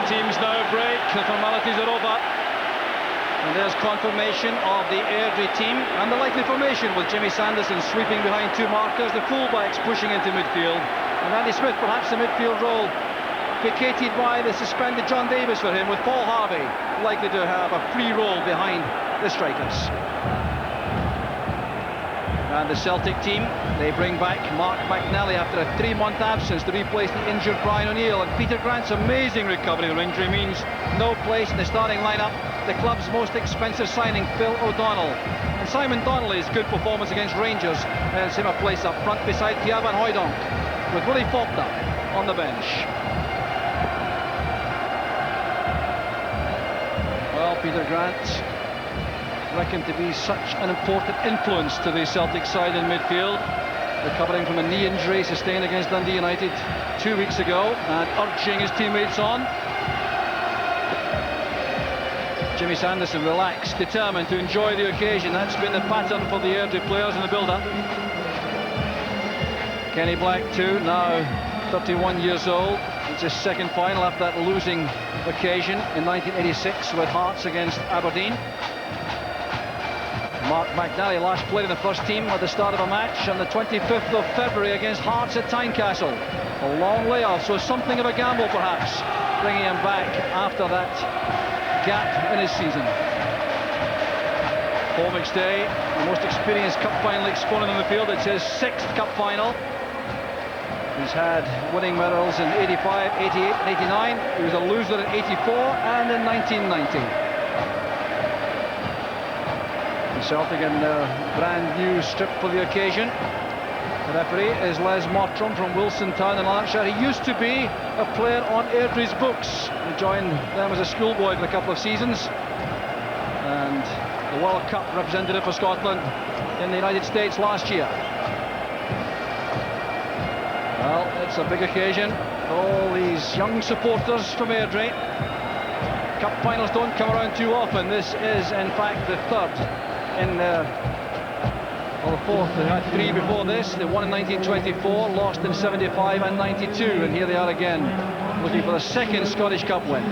teams now break. The formalities are over. And there's confirmation of the Airdrie team and the likely formation, with Jimmy Sanderson sweeping behind two markers, the fullbacks pushing into midfield, and Andy Smith perhaps the midfield role vacated by the suspended John Davis for him, with Paul Harvey likely to have a free role behind the strikers. And the Celtic team, they bring back Mark McNally after a 3-month absence to replace the injured Brian O'Neill, and Peter Grant's amazing recovery from injury means no place in the starting lineup. The club's most expensive signing, Phil O'Donnell, and Simon Donnelly's good performance against Rangers earns him a place up front beside Pierre van Hooijdonk, with Willie Faulkner on the bench. Well, Peter Grant, reckoned to be such an important influence to the Celtic side in midfield, recovering from a knee injury sustained against Dundee United 2 weeks ago and urging his teammates on. Jimmy Sanderson relaxed, determined to enjoy the occasion. That's been the pattern for the Airdrie players in the build-up. Kenny Black too, now 31 years old. It's his second final after that losing occasion in 1986 with Hearts against Aberdeen. Mark McNally last played in the first team at the start of a match on the 25th of February against Hearts at Tynecastle. A long layoff, so something of a gamble perhaps, bringing him back after that gap in his season. Paul McStay, the most experienced cup final exponent on the field. It's his 6th cup final. He's had winning medals in 85, 88 and 89. He was a loser in 84 and in 1990. Celtic in their brand new strip for the occasion. The referee is Les Mortram from Wilson Town in Lanarkshire. He used to be a player on Airdrie's books. He joined them as a schoolboy for a couple of seasons, and the World Cup representative for Scotland in the United States last year. Well, it's a big occasion for all these young supporters from Airdrie. Cup finals don't come around too often. This is in fact the third in the fourth. They had 3 before this. They won in 1924, lost in 75 and 92, and here they are again, looking for the second Scottish Cup win.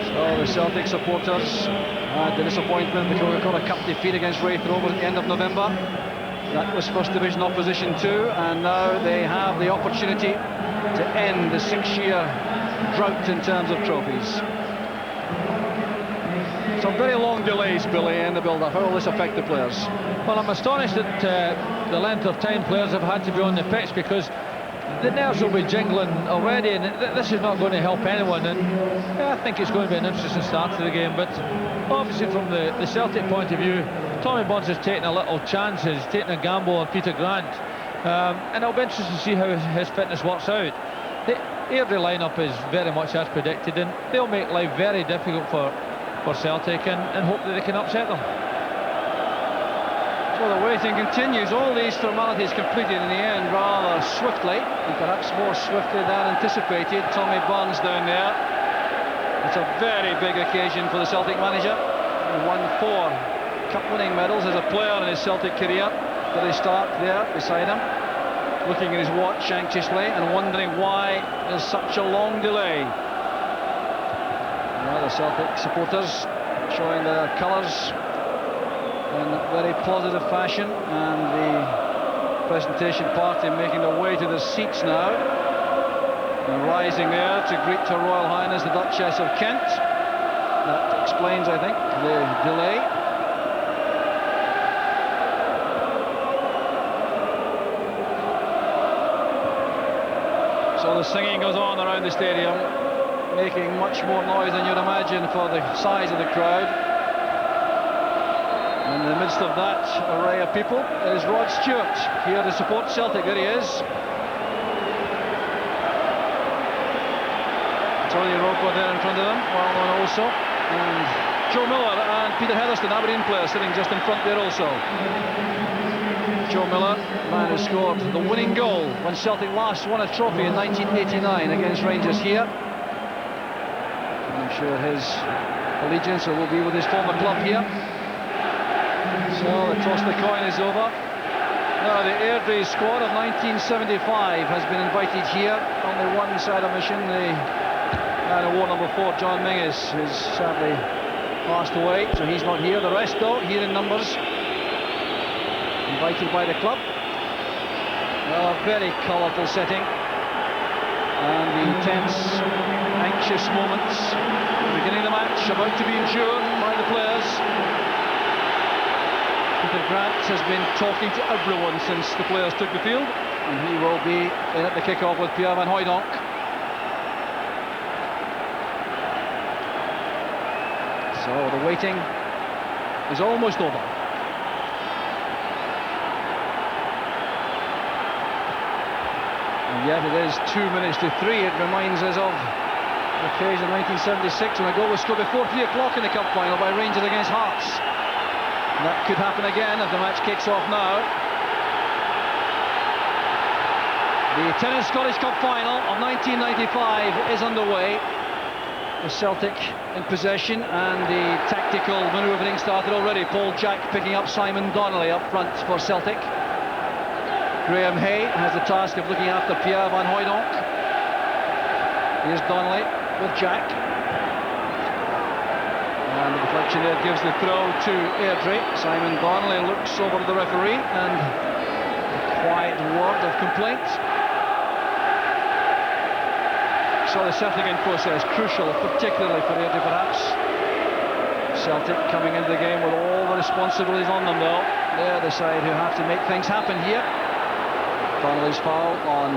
So the Celtic supporters had the disappointment, the Coca-Cola Cup defeat against Raith Rovers at the end of November. That was First Division opposition too, and now they have the opportunity to end the 6-year drought in terms of trophies. Some very long delays, Billy, in the build-up. How will this affect the players? Well, I'm astonished at the length of time players have had to be on the pitch, because the nerves will be jingling already, and this is not going to help anyone. And I think it's going to be an interesting start to the game. But obviously, from the Celtic point of view, Tommy Bonds has taken a little chance, he's taken a gamble on Peter Grant, and it'll be interesting to see how his fitness works out. The Airdrie lineup is very much as predicted, and they'll make life very difficult for Celtic, and hope that they can upset them. So the waiting continues. All these formalities completed in the end rather swiftly, and perhaps more swiftly than anticipated. Tommy Bonds down there. It's a very big occasion for the Celtic manager. He won 4 cup-winning medals as a player in his Celtic career. Did he start there beside him, looking at his watch anxiously and wondering why there's such a long delay. Well, the Celtic supporters showing their colours in very positive fashion, and the presentation party making their way to their seats now, and rising there to greet Her Royal Highness the Duchess of Kent. That explains, I think, the delay. So the singing goes on around the stadium, making much more noise than you'd imagine for the size of the crowd. In the midst of that array of people is Rod Stewart, here to support Celtic. There he is. Tony Rocco there in front of them, well known also. And Joe Miller and Peter Heatherstone, Aberdeen player, sitting just in front there also. Joe Miller, man who scored the winning goal when Celtic last won a trophy in 1989 against Rangers here. I'm sure his allegiance will be with his former club here. So the toss of the coin is over. No, the Airdrie squad of 1975 has been invited here. Only one side of mission. The man of war number 4, John Mingus, has sadly passed away, so he's not here. The rest, though, here in numbers, invited by the club. Well, a very colourful setting, and the tense, anxious moments at the beginning of the match about to be endured by the players. Peter Grant has been talking to everyone since the players took the field, and he will be in at the kick-off with Pierre van Hooijdonk. So the waiting is almost over. And yet it is 2 minutes to 3. It reminds us of the occasion 1976 when a goal was scored before 3 o'clock in the cup final by Rangers against Hearts. And that could happen again if the match kicks off now. The Tennis Scottish Cup final of 1995 is underway. The Celtic in possession, and the tactical manoeuvring started already. Paul Jack picking up Simon Donnelly up front for Celtic. Graham Hay has the task of looking after Pierre van Hooijdonk. Here's Donnelly with Jack. And the deflection there gives the throw to Airdrie. Simon Donnelly looks over to the referee, and a quiet word of complaint. So the settling-in process, crucial, particularly for Airdrie perhaps. Celtic coming into the game with all the responsibilities on them, though. They're the side who have to make things happen here. Donnelly's foul on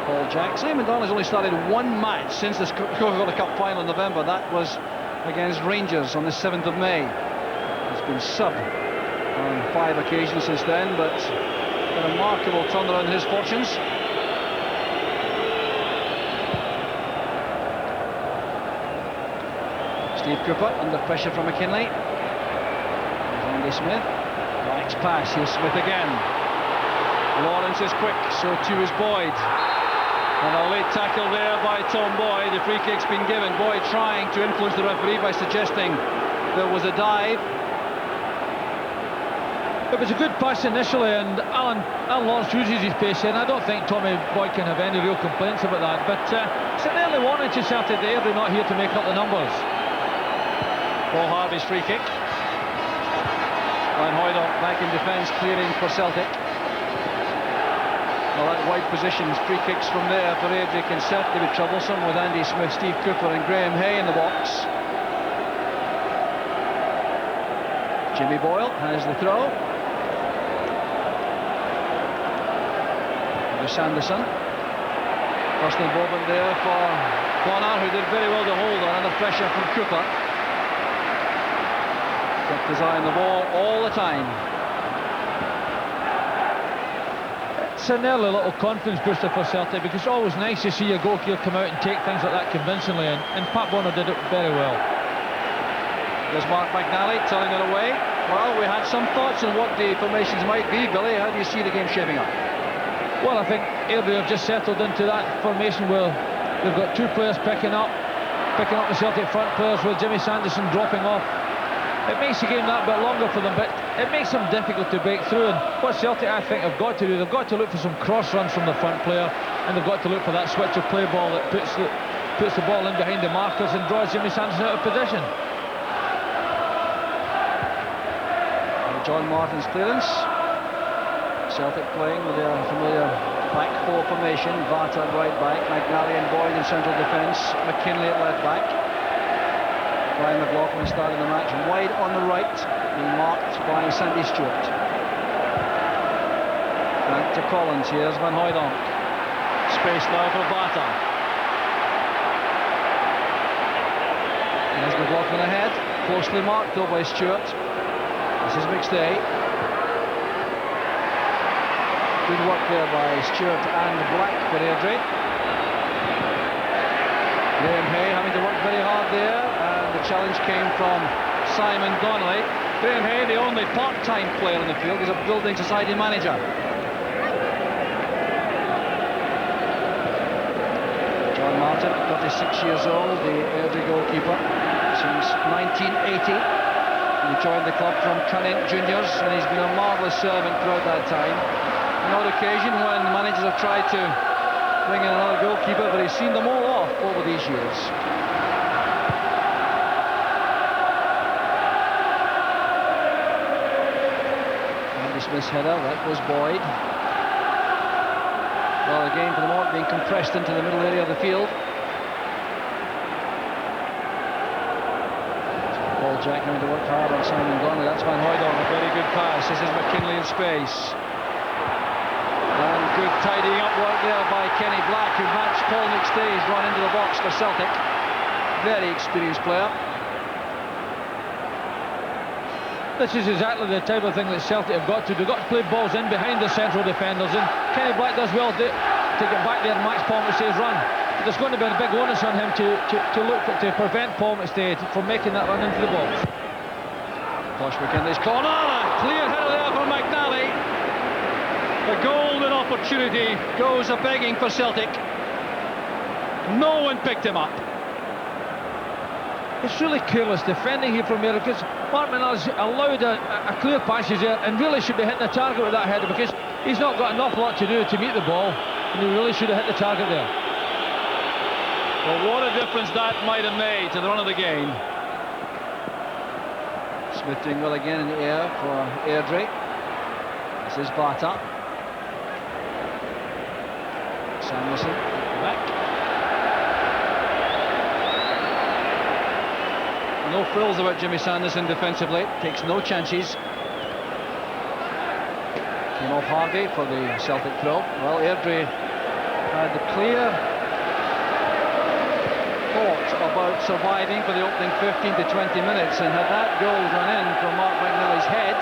Paul Jack. Simon Donnelly's only started one match since the Coca-Cola Cup final in November. That was against Rangers on the 7th of May. He's been subbed on 5 occasions since then, but a remarkable turnaround in his fortunes. Steve Cooper under pressure from McKinley. There's Andy Smith. Backs pass. Here's Smith again. Lawrence is quick, so too is Boyd. And a late tackle there by Tom Boyd. The free kick's been given. Boyd trying to influence the referee by suggesting there was a dive. It was a good pass initially, and Alan Lawrence uses his pace, and I don't think Tommy Boyd can have any real complaints about that. But it's an early warning to Celtic. They're not here to make up the numbers. Paul Harvey's free kick. Van Hooijdonk back in defence, clearing for Celtic. Well, that wide positions, free kicks from there for Airdrie can certainly be troublesome, with Andy Smith, Steve Cooper and Graham Hay in the box. Jimmy Boyle has the throw. There's Sanderson. First involvement there for Bonner, who did very well to hold on under pressure from Cooper. Kept his eye on the ball all the time. It's an early little confidence booster for Celtic, because it's always nice to see a goalkeeper come out and take things like that convincingly, and Pat Bonner did it very well. There's Mark McNally turning it away. Well, we had some thoughts on what the formations might be. Billy, how do you see the game shaping up? Well, I think Airdrie have just settled into that formation where they've got two players picking up the Celtic front players, with Jimmy Sanderson dropping off. It makes the game that bit longer for them, but it makes them difficult to break through. And what Celtic, I think, have got to do, they've got to look for some cross runs from the front player, and they've got to look for that switch of play ball that puts the ball in behind the markers and draws Jimmy Sanderson out of position. John Martin's clearance. Celtic playing with their familiar back four formation. Vata at right back, McNally and Boyd in central defence, McKinley at left back. Brian McLaughlin starting the match wide on the right, being marked by Sandy Stewart. Back to Collins. Here's Van Hooijdonk. Space now for Vata. There's McLaughlin ahead, closely marked though by Stewart. This is McStay. Good work there by Stewart and Black for Airdrie. Graham Hay having to work very hard there, and the challenge came from Simon Donnelly. Graham Hay, the only part-time player in the field, is a building society manager. John Martin, 36 years old, the Airdrie goalkeeper since 1980. He joined the club from Cunning Juniors, and he's been a marvellous servant throughout that time. an odd occasion when managers have tried to bring in another goalkeeper, but he's seen them all off over these years. Andy Smith's header, that was Boyd. Well, the game for the moment being compressed into the middle area of the field. Paul Jack having to work hard on Simon Donnelly. That's Van Hooijdonk, a very good pass. This is McKinley in space. And good tidying up work there by Kenny Black, who matched Paul McStay's run into the box for Celtic. Very experienced player. This is exactly the type of thing that Celtic have got to do. They've got to play balls in behind the central defenders, and Kenny Black does well to get back there and match Paul McStay's run. But there's going to be a big onus on him to prevent Paul McStay from making that run into the box. Tosh McKinley's corner, clear header there from McNally. The golden opportunity goes a-begging for Celtic. No one picked him up. It's really careless defending here from here, because Mark McNally's allowed a clear passage there and really should be hitting the target with that header, because he's not got an awful lot to do to meet the ball, and he really should have hit the target there. Well, what a difference that might have made to the run of the game. Smith doing well again in the air for Airdrie. This is Bata. Samuelson back. No frills about Jimmy Sanderson defensively, takes no chances. Came off Harvey for the Celtic throw. Well, Airdrie had the clear thought about surviving for the opening 15 to 20 minutes, and had that goal gone in from Mark McNally's head,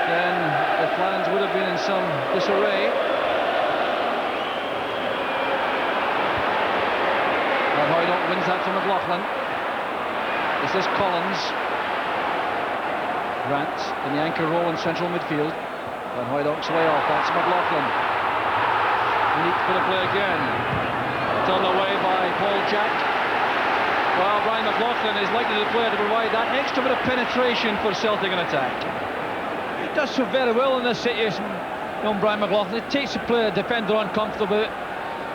then the plans would have been in some disarray. Van Hooijdonk wins that from McLaughlin. This is Collins. Grant in the anchor role in central midfield. Van Hooijdonk's way off, that's McLaughlin. Neat for the play again. Turned away by Paul Jack. Well, Brian McLaughlin is likely the player to provide that extra bit of penetration for Celtic in attack. He does so very well in this situation, young Brian McLaughlin. It takes the player, defender uncomfortable.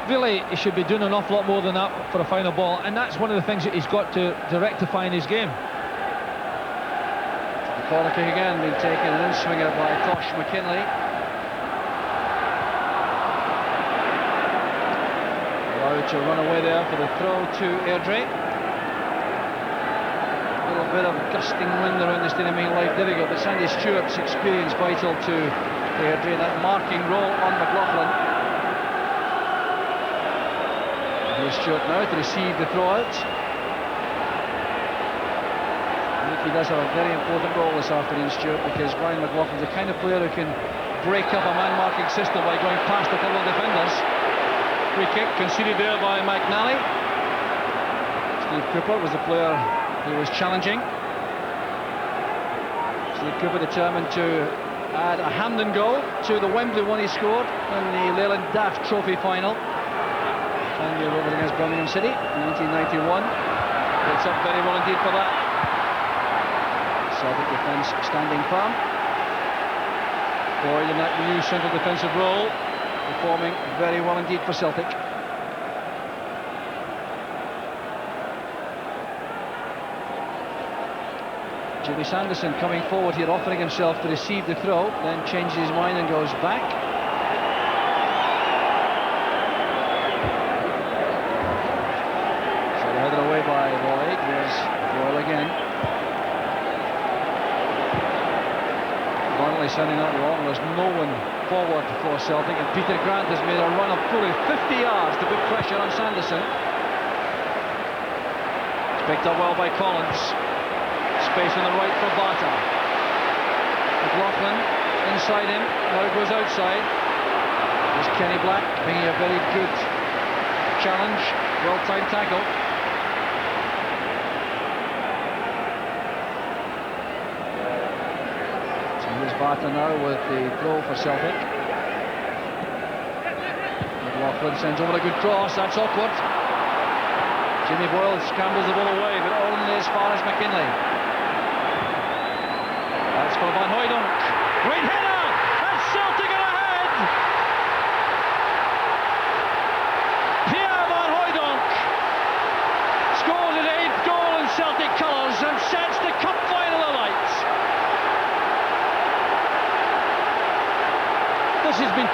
Really, he should be doing an awful lot more than that for a final ball, and that's one of the things that he's got to rectify in his game. The corner kick again being taken, an in-swinger by Tosh McKinley. Allowed to run away there for the throw to Airdrie. A little bit of gusting wind around the stadium making life difficult, but Sandy Stewart's experience vital to Airdrie, that marking role on McLaughlin. Here's Stewart now to receive the throw out. I think he does have a very important role this afternoon, Stewart, because Brian McLaughlin's the kind of player who can break up a man-marking system by going past a couple of defenders. Free kick conceded there by McNally. Steve Cooper was the player who was challenging. Steve Cooper determined to add a Hampden goal to the Wembley one he scored in the Leyland Daft Trophy final. And you're over against Birmingham City in 1991. It's up very well indeed for that. Celtic defence standing firm. Boyd in that new central defensive role, performing very well indeed for Celtic. Jimmy Sanderson coming forward here, offering himself to receive the throw, then changes his mind and goes back. Headed away by Boyd. Here's Boyle again. Donnelly sending that long. There's no one forward for Celtic, and Peter Grant has made a run of fully 50 yards to put pressure on Sanderson. It's picked up well by Collins. Space on the right for Bata. McLaughlin inside him. Now it goes outside. There's Kenny Black making a very good challenge. Well-timed tackle. Bata now with the throw for Celtic. McLaughlin sends over a good cross, that's awkward. Jimmy Boyle scrambles the ball away, but only as far as McKinley. That's for Van Hooijdonk. Great header! And Celtic are ahead!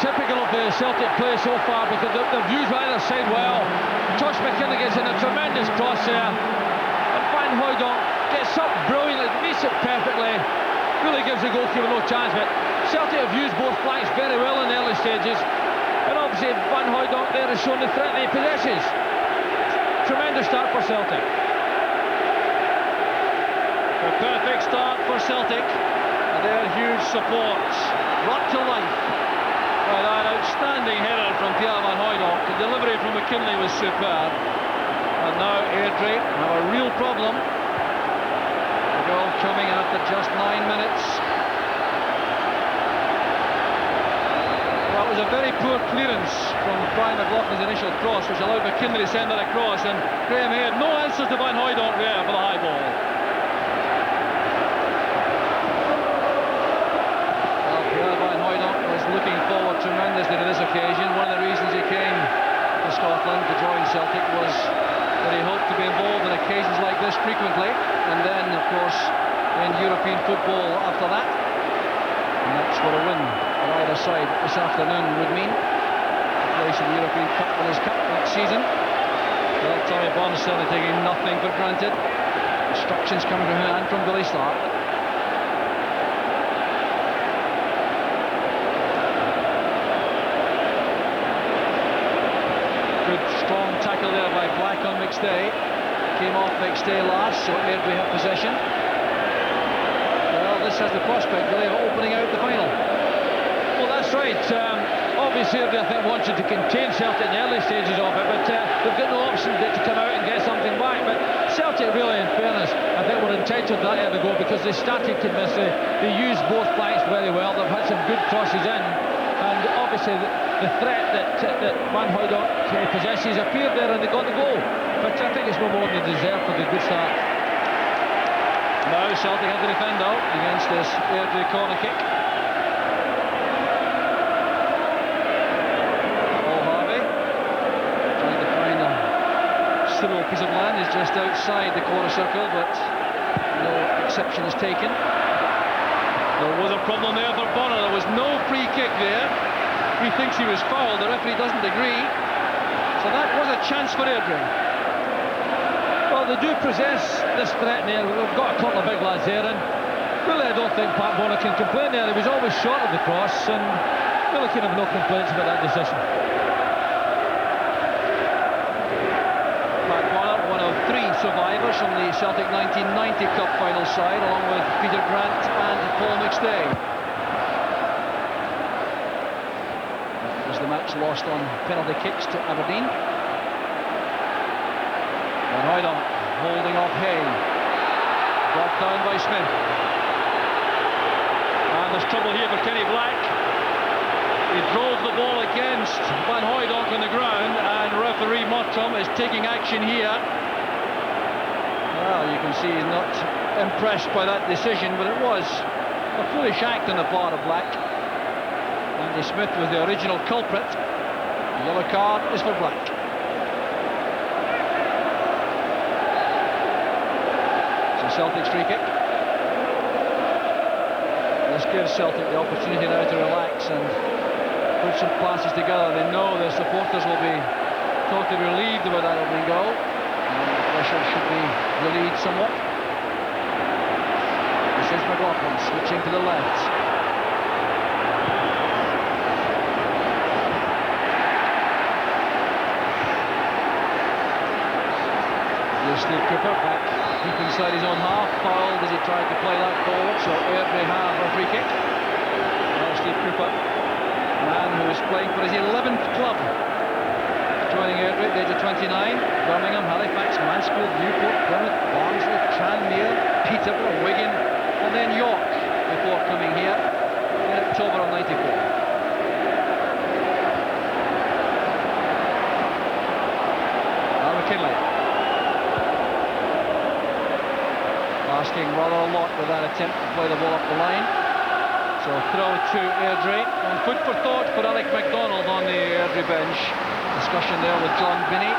typical of the Celtic play so far, because the views on either side well. Josh McKinley gets in a tremendous cross there, and Van Hooijdonk gets up brilliantly, meets it perfectly, really gives the goalkeeper no chance. But Celtic have used both flanks very well in the early stages, and obviously Van Hooijdonk there has shown the threat that he possesses. Tremendous start for Celtic. A perfect start for Celtic, and their huge support brought to life by that outstanding header from Pierre Van Hooijdonk. The delivery from McKinley was superb, and now Airdrie have a real problem. The goal coming after just 9 minutes. Well, it was a very poor clearance from Brian McLaughlin's initial cross, which allowed McKinley to send that across, and Graham had no answers to Van Hooijdonk there for the high ball. Looking forward tremendously to this occasion. One of the reasons he came to Scotland to join Celtic was that he hoped to be involved in occasions like this frequently, and then of course in European football after that. And that's what a win on either side this afternoon would mean. A place in the European Cup for his cup next season. Well, Tommy Bond certainly taking nothing for granted. Instructions coming from him and from Billy Stark. Good strong tackle there by Black on McStay. Came off McStay last, so Airdrie have possession. Well, this has the prospect really of opening out the final. Well, that's right. Obviously, Airdrie, I think, wanted to contain Celtic in the early stages of it, but they've got no option but to come out and get something back. But Celtic, really, in fairness, I think were entitled that early goal because they started to miss it. They used both flanks very well. They've had some good crosses in, and obviously the threat that Van Hooijdonk possesses appeared there, and they got the goal. But I think it's no more than they deserve for the good start. Now Celtic have to defend out against this Airdrie corner kick. Harvey trying to find a suitable piece of land. Is just outside the quarter circle, but no exception is taken. There was a problem there for Bonner. There was no free kick there. He thinks he was fouled, the referee doesn't agree. So that was a chance for Airdrie. Well, they do possess this threat there. We've got a couple of big lads there, and really I don't think Pat Bonner can complain there. He was always short of the cross, and really can have no complaints about that decision. Pat Bonner, one of 3 survivors from the Celtic 1990 Cup final side, along with Peter Grant and Paul McStay. The match lost on penalty kicks to Aberdeen. Van Hooijdonk holding off Hay. Brought down by Smith. And there's trouble here for Kenny Black. He drove the ball against Van Hooijdonk on the ground, and referee Mottram is taking action here. Well, you can see he's not impressed by that decision, but it was a foolish act on the part of Black. Andy Smith was the original culprit. The yellow card is for Black. It's a Celtic's free kick. This gives Celtic the opportunity now to relax and put some passes together. They know their supporters will be totally relieved about that opening goal, and the pressure should be relieved somewhat. This is McLaughlin switching to the left. Steve Cooper back deep inside his own half, fouled as he tried to play that forward, so Airdrie have a free kick. Well, Steve Cooper, a man who is playing for his 11th club, joining Airdrie at the age of 29, Birmingham, Halifax, Mansfield, Newport, Plymouth, Barnsley, Tranmere, Peterborough, Wigan, and then York, before coming here in October of '94. McKinley. Asking rather a lot with that attempt to play the ball up the line. So throw to Airdrie, and food for thought for Alec MacDonald on the Airdrie bench. Discussion there with John Binney.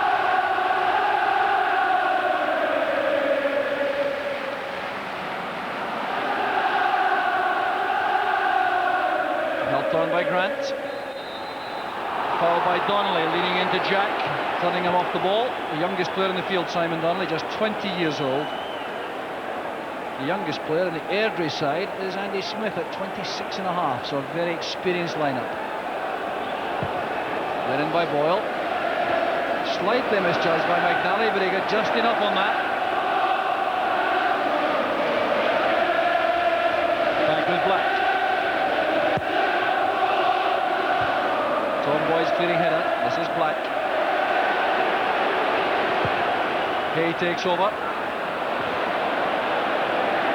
Held on by Grant. Donnelly leaning into Jack, turning him off the ball. The youngest player in the field, Simon Donnelly, just 20 years old. The youngest player in the Airdrie side is Andy Smith at 26 and a half, so a very experienced lineup. Then in by Boyle. Slightly misjudged by McNally, but he got just enough on that. Back with Black. Tom Boyd's clearing header. This is Black. Hay takes over.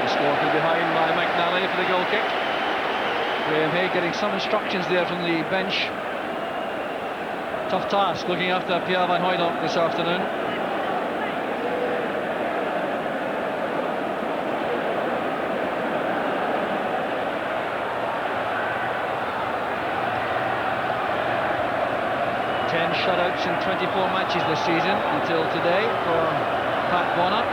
Escorted behind by McNally for the goal kick. Graham Hay getting some instructions there from the bench. Tough task looking after Pierre Van Hooijdonk this afternoon. Shutouts in 24 matches this season until today for Pat Bonner.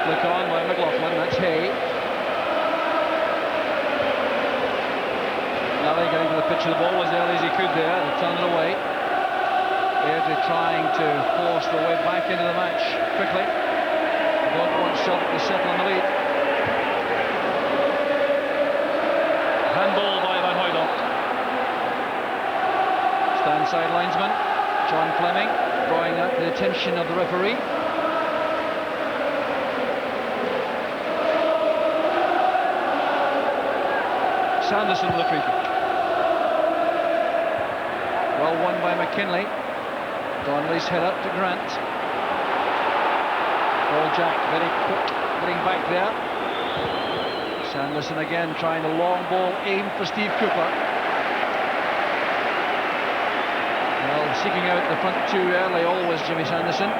Flick on by McLaughlin, that's Hay. Nally getting to the pitch of the ball as early as he could there, and turned it away. Airdrie trying to force their way back into the match quickly. Don't want Celtic to settle on the lead. Handball by Van Hooijdonk. Stand side linesman John Fleming drawing out the attention of the referee. Sanderson with the free kick. Well won by McKinley. Donnelly's head up to Grant. Paul Jack very quick getting back there. Sanderson again trying a long ball aimed for Steve Cooper. Well, seeking out the front two early, always Jimmy Sanderson.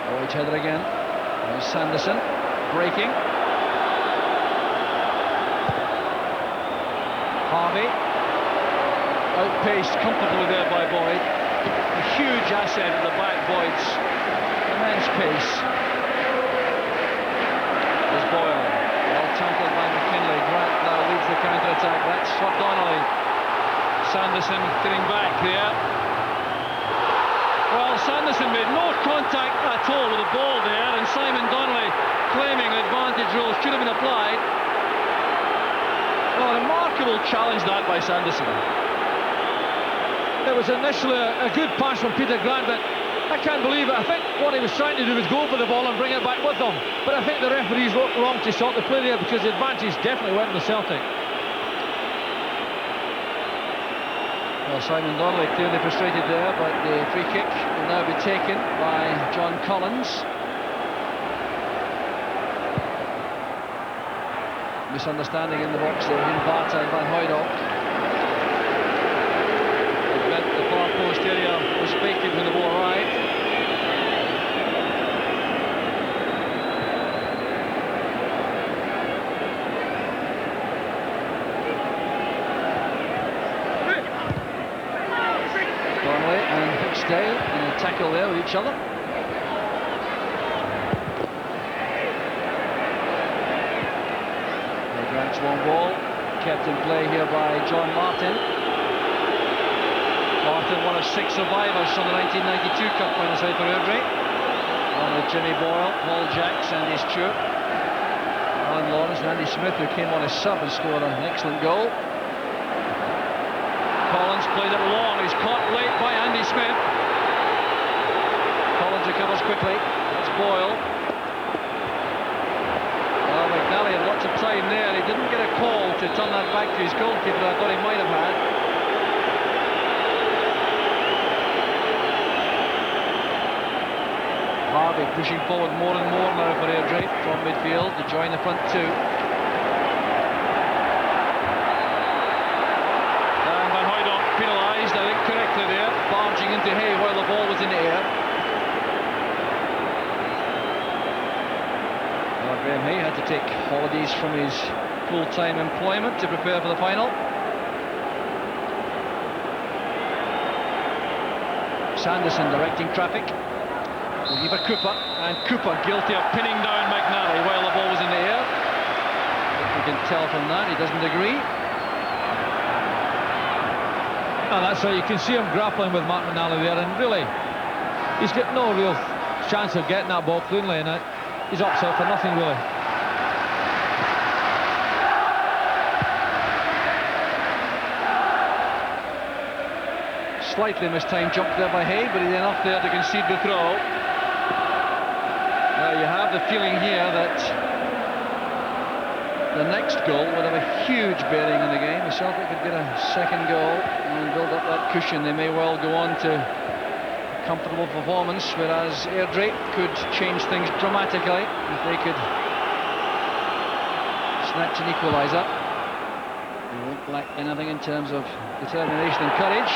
Voyage header again. There's Sanderson breaking. Harvey. Outpaced comfortably there by Boyd. A huge asset at the back, Boyd's immense pace. There's Boyle. Well tackled by McKinley. Grant now leads the counter-attack. That's for Donnelly. Sanderson getting back there. Well, Sanderson made no contact at all with the ball there, and Simon Donnelly claiming advantage rules should have been applied. Well, a remarkable challenge that by Sanderson. It was initially a good pass from Peter Grant, but I can't believe it. I think what he was trying to do was go for the ball and bring it back with him. But I think the referees were wrong to stop the play there, because the advantage definitely went to Celtic. Well, Simon Donnelly clearly frustrated there, but the free kick will now be taken by John Collins. Misunderstanding in the box there between Barta and Van Hooijdonk. The far post area was vacant when the ball arrived. Donnelly and Hicksdale in the tackle there with each other. Grant's long ball kept in play here by John Martin. Martin, one of 6 survivors from the 1992 Cup final side for Airdrie. One with Jimmy Boyle, Paul Jack, Sandy Stewart, Alan Lawrence and Andy Smith, who came on as sub and scored an excellent goal. Collins played it long, he's caught late by Andy Smith. Collins recovers quickly, that's Boyle. Well, McNally had lots of time there, he didn't get a call to turn that back to his goalkeeper. I thought he might have had. Harvey pushing forward more and more now for Airdrie from midfield to join the front two. And Van Hooijdonk penalised, I think correctly there, barging into Hay while the ball was in the air. Well, Graham Hay had to take holidays from his full-time employment to prepare for the final. Sanderson directing traffic. Lever Cooper, and Cooper guilty of pinning down McNally while the ball was in the air. You can tell from that he doesn't agree. Oh, that's right, you can see him grappling with Mark McNally there, and really, he's got no real chance of getting that ball cleanly, and he's upset for nothing really. Slightly mistimed jump there by Hay, but he's enough there to concede the throw. Now you have the feeling here that the next goal would have a huge bearing in the game. If Celtic could get a second goal and build up that cushion, they may well go on to a comfortable performance, whereas Airdrie could change things dramatically if they could snatch an equaliser. They won't lack anything in terms of determination and courage.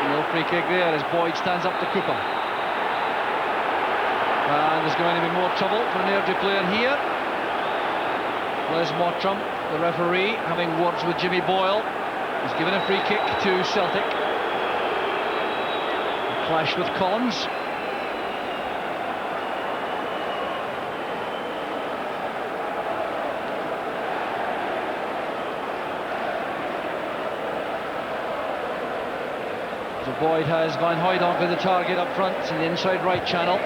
No free kick there as Boyd stands up to Cooper. And there's going to be more trouble for an Airdrie player here. Les Mottram, the referee, having words with Jimmy Boyle. He's given a free kick to Celtic. A clash with Collins. So Boyd has Van Hooijdonk with the target up front in the inside right channel.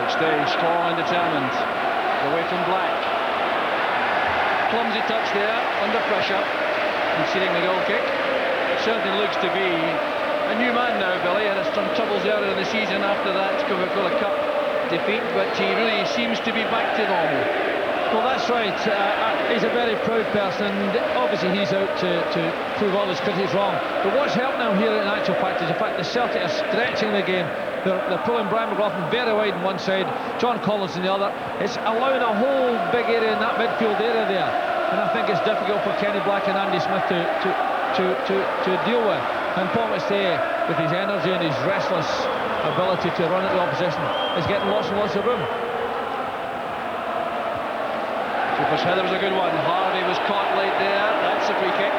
McStay strong and determined. Away from Black. Clumsy touch there, under pressure, conceding the goal kick. Certainly looks to be a new man now, Billy. Had some troubles earlier in the season after that Coca-Cola Cup defeat, but he really seems to be back to normal. Well, that's right. He's a very proud person, and obviously he's out to prove all his critics wrong. But what's helped now here in actual fact is the fact that Celtic are stretching the game. They're pulling Brian McLaughlin very wide on one side, John Collins on the other. It's allowing a whole big area in that midfield area there, and I think it's difficult for Kenny Black and Andy Smith to deal with. And Paul McStay, with his energy and his restless ability to run at the opposition, is getting lots and lots of room. Cooper's header was a good one. Harvey was caught late there. That's a free kick.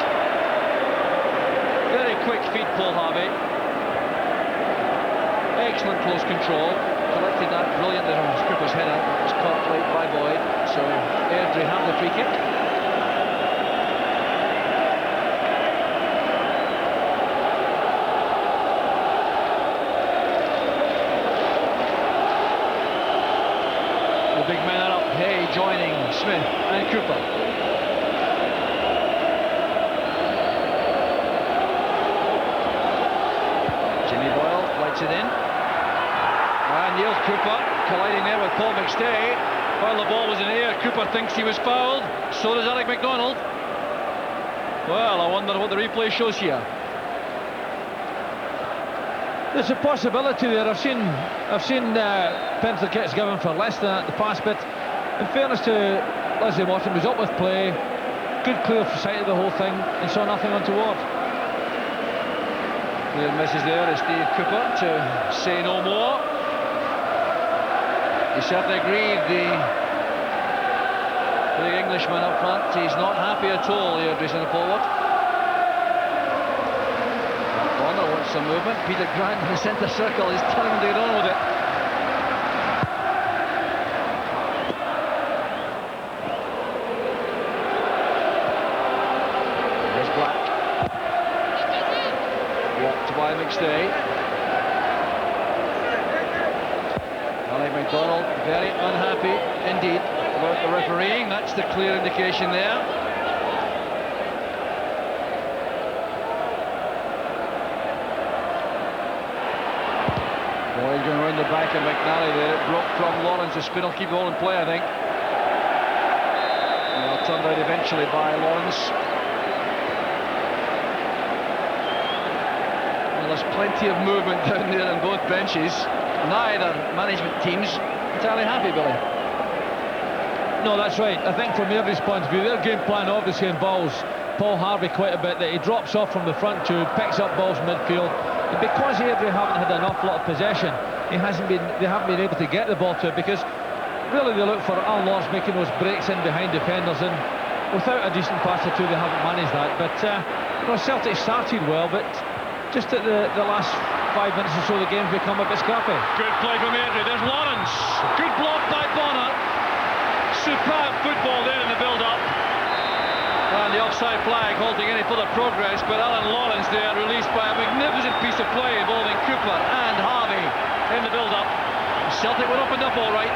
Very quick feet, Paul Harvey. Excellent close control. Collected that brilliant. There was Cooper's header. It was caught late by Boyd. So Airdrie have the free kick. The big men are up. Hay joining Smith and Cooper. Jimmy Boyle lights it in. And Neil Cooper colliding there with Paul McStay. While the ball was in the air, Cooper thinks he was fouled. So does Alec MacDonald. Well, I wonder what the replay shows here. There's a possibility there. I've seen penalty kicks given for less than that in the past, but in fairness to Leslie Morton, was up with play, good clear sight of the whole thing, and saw nothing untoward. Clear misses there is Steve Cooper to say no more. He certainly agreed, the Englishman up front. He's not happy at all, Airdrie centre forward. Bonner wants some movement. Peter Grant in the centre circle is telling him to get on with it. There's Black. Walked by McStay. Alec MacDonald very unhappy indeed about the refereeing. That's the clear indication there. Boyd going around the back of McNally there. It broke from Lawrence. The spin will keep the ball in play, I think. Well, turned out eventually by Lawrence. Well, there's plenty of movement down there on both benches. Neither management teams entirely happy, Billy. No, that's right. I think from Airdrie's point of view, their game plan obviously involves Paul Harvey quite a bit, that he drops off from the front two, picks up balls in midfield, and because Airdrie haven't had an awful lot of possession, they haven't been able to get the ball to it, because really they look for Alan Lawrence making those breaks in behind defenders, and without a decent pass or two, they haven't managed that. But you know, Celtic started well, but just at the last 5 minutes or so, the game's become a bit scrappy. Good play from Airdrie. There's Lawrence. Good block by Bonner. Superb football there in the build-up. And the offside flag halting any further progress, but Alan Lawrence there released by a magnificent piece of play involving Cooper and Harvey in the build-up. Celtic were opened up all right.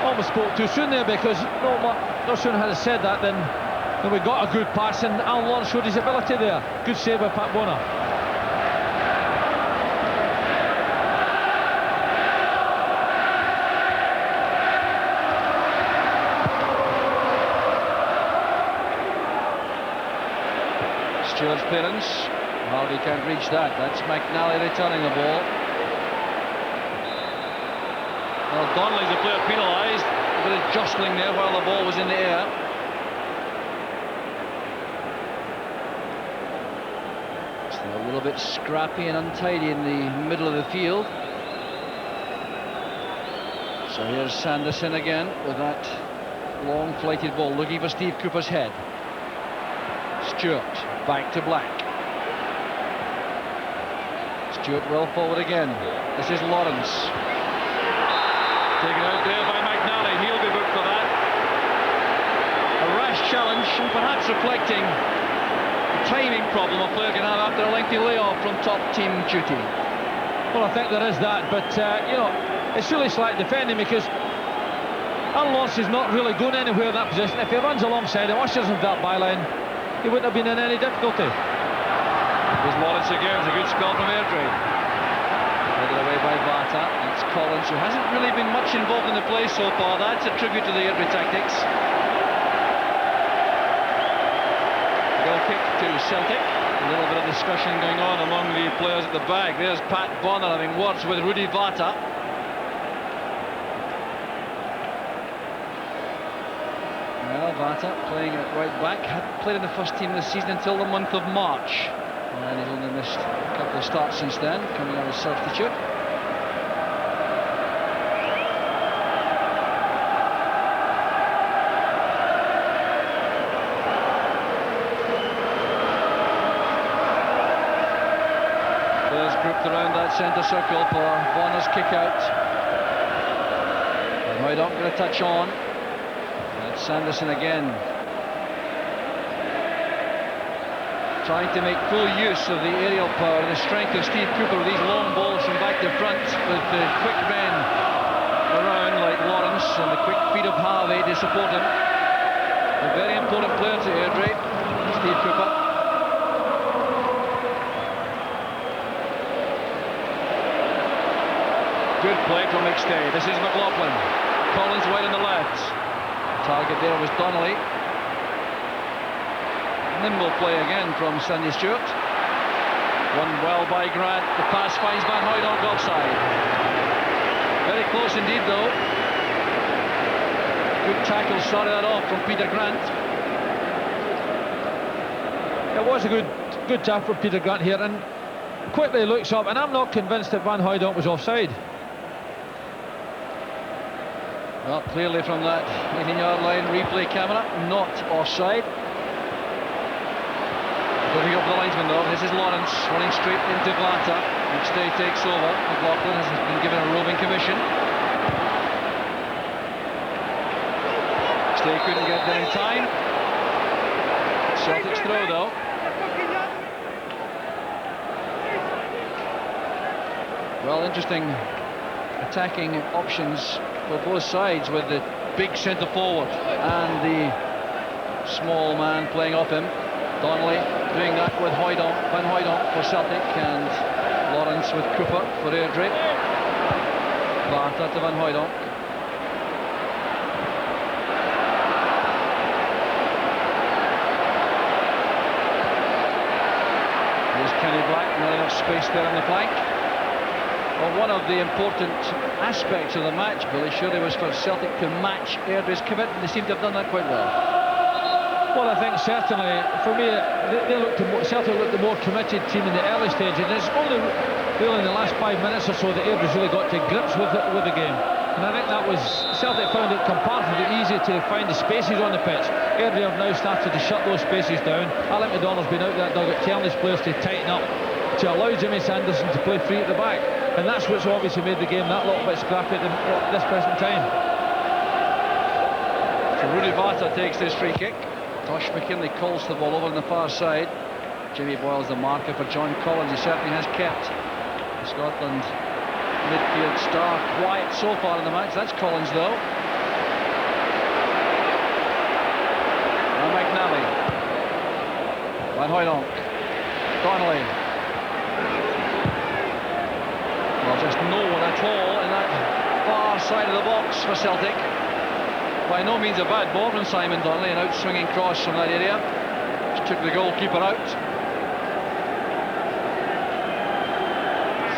Almost spoke too soon there, because no sooner had I said that than we got a good pass, and Alan Lawrence showed his ability there. Good save by Pat Bonner. Stewart's clearance. Harvey can't reach that. That's McNally returning the ball. Well, Donnelly's the player penalised. A bit of jostling there while the ball was in the air. Still a little bit scrappy and untidy in the middle of the field. So here's Sanderson again with that long flighted ball, looking for Steve Cooper's head. Stewart back to Black. Stewart well forward again. This is Lawrence. Taken out there by McNally. He'll be booked for that. A rash challenge, and perhaps reflecting the timing problem a player can have after a lengthy layoff from top team duty. Well, I think there is that, but you know, it's really slack defending, because Alan Lawrence is not really going anywhere in that position. If he runs alongside him, ushers him to that byline, he wouldn't have been in any difficulty. There's Lawrence again. It's a good spell from Airdrie. Headed away by Vata. It's Collins, who hasn't really been much involved in the play so far. That's a tribute to the Airdrie tactics. Goal kick to Celtic. A little bit of discussion going on among the players at the back. There's Pat Bonner having words with Rudy Vata. Well, Vata playing at right back. Hadn't played in the first team this season until the month of March. And he's only missed a couple of starts since then, coming out as substitute. Players grouped around that centre circle for Bonner's kick out. And Hoydonk going to touch on. That's Sanderson again. Trying to make full use of the aerial power and the strength of Steve Cooper with these long balls from back to front, with the quick men around like Lawrence and the quick feet of Harvey to support him. A very important player to Airdrie, Steve Cooper. Good play from McStay. This is McLaughlin. Collins wide on the left. Target there was Donnelly. Nimble play again from Sandy Stewart. Won well by Grant. The pass finds Van Hooydonk offside. Very close indeed, though. Good tackle started that off from Peter Grant. It was a good tackle from Peter Grant here, and quickly looks up, and I'm not convinced that Van Hooydonk was offside. Well, clearly from that 18-yard line replay camera, not offside. Going up the linesman though. This is Lawrence running straight into Vlata. McStay takes over. McLaughlin has been given a roving commission. McStay couldn't get there in time. Celtic's throw though. Well, interesting attacking options for both sides, with the big centre forward and the small man playing off him. Donnelly doing that with Van Hooydonk for Celtic, and Lawrence with Cooper for Airdrie. Vata to Van Hooydonk. Here's Kenny Black, not enough space there on the flank. Well, one of the important aspects of the match, Billy, surely was for Celtic to match Airdrie's commitment. They seem to have done that quite well. Well, I think certainly, for me, Celtic looked the more committed team in the early stage, and it's only really in the last 5 minutes or so that Airdrie's really got to grips with the game. And I think that was, Celtic found it comparatively easy to find the spaces on the pitch. Airdrie have now started to shut those spaces down. Alec McDonald's been out that dugout telling his players to tighten up, to allow Jimmy Sanderson to play free at the back. And that's what's obviously made the game that little bit scrappy at this present time. So Rudy Vata takes this free kick. Tosh McKinley calls the ball over on the far side. Jimmy Boyle's the marker for John Collins. He certainly has kept the Scotland midfield star quiet so far in the match. That's Collins though. Now McNally. Van Hooydonk. Donnelly. Well, just no one at all in that far side of the box for Celtic. By no means a bad ball from Simon Donnelly, an out-swinging cross from that area. Just took the goalkeeper out.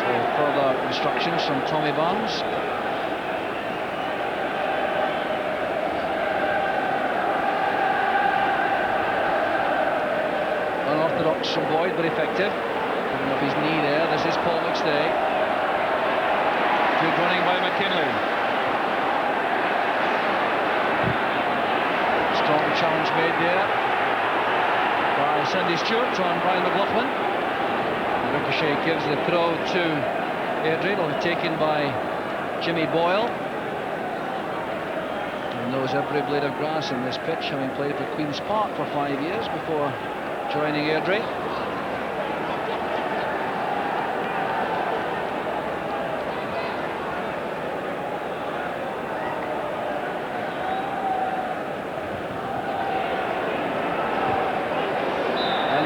So further instructions from Tommy Barnes. Unorthodox from Boyd, but effective. Picking up his knee there. This is Paul McStay. Good running by McKinley. Strong challenge made there by Sandy Stewart on Brian McLaughlin. Ricochet gives the throw to Airdrie. It'll be taken by Jimmy Boyle. He knows every blade of grass in this pitch, having played for Queen's Park for 5 years before joining Airdrie.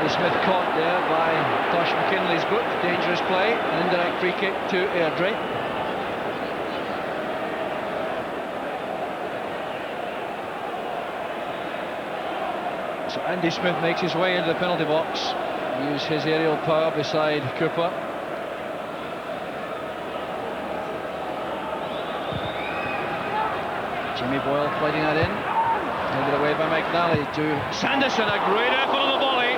Smith caught there by Tosh McKinley's boot. Dangerous play, an indirect free kick to Airdrie. So Andy Smith makes his way into the penalty box. Use his aerial power beside Cooper. Jimmy Boyle fighting that in. Handed away by McNally to Sanderson. A great effort on the volley.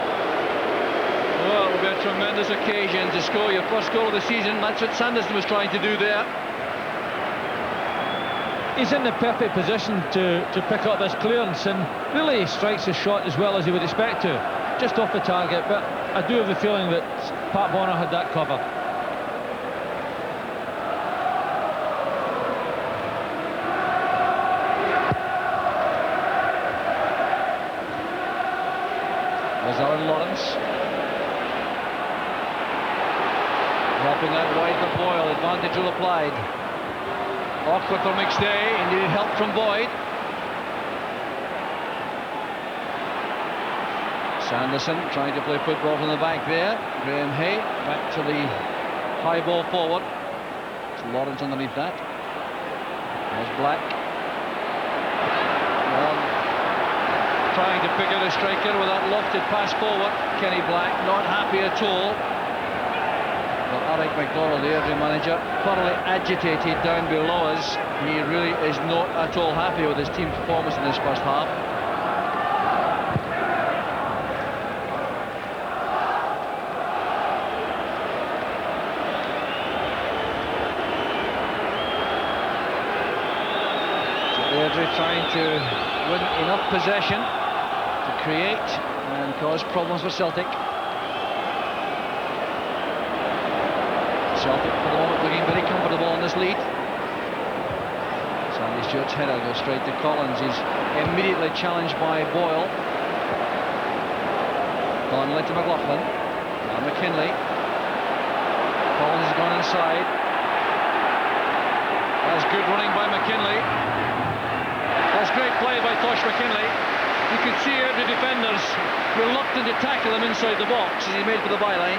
Well, it will be a tremendous occasion to score your first goal of the season. That's what Sanderson was trying to do there. He's in the perfect position to pick up this clearance, and really he strikes his shot as well as he would expect to. Just off the target, but I do have the feeling that Pat Bonner had that covered. There's Alan Lawrence. Helping out wide for Boyle, advantage will applied. Awkward for McStay, and needed help from Boyd. Sanderson trying to play football from the back there. Graham Hay back to the high ball forward. It's Lawrence underneath that. There's Black. Well, trying to pick out a striker with that lofted pass forward. Kenny Black not happy at all. But Alec McDonald, the Airdrie manager, thoroughly agitated down below us. He really is not at all happy with his team's performance in this first half. So Airdrie trying to win enough possession to create and cause problems for Celtic. Celtic for the moment looking very comfortable in this lead. Sandy Stewart's header goes straight to Collins. He's immediately challenged by Boyle. Donnelly to McLaughlin. Now McKinley. Collins has gone inside. That's good running by McKinley. That's great play by Tosh McKinley. You could see the defenders reluctant to tackle him inside the box as he made for the byline.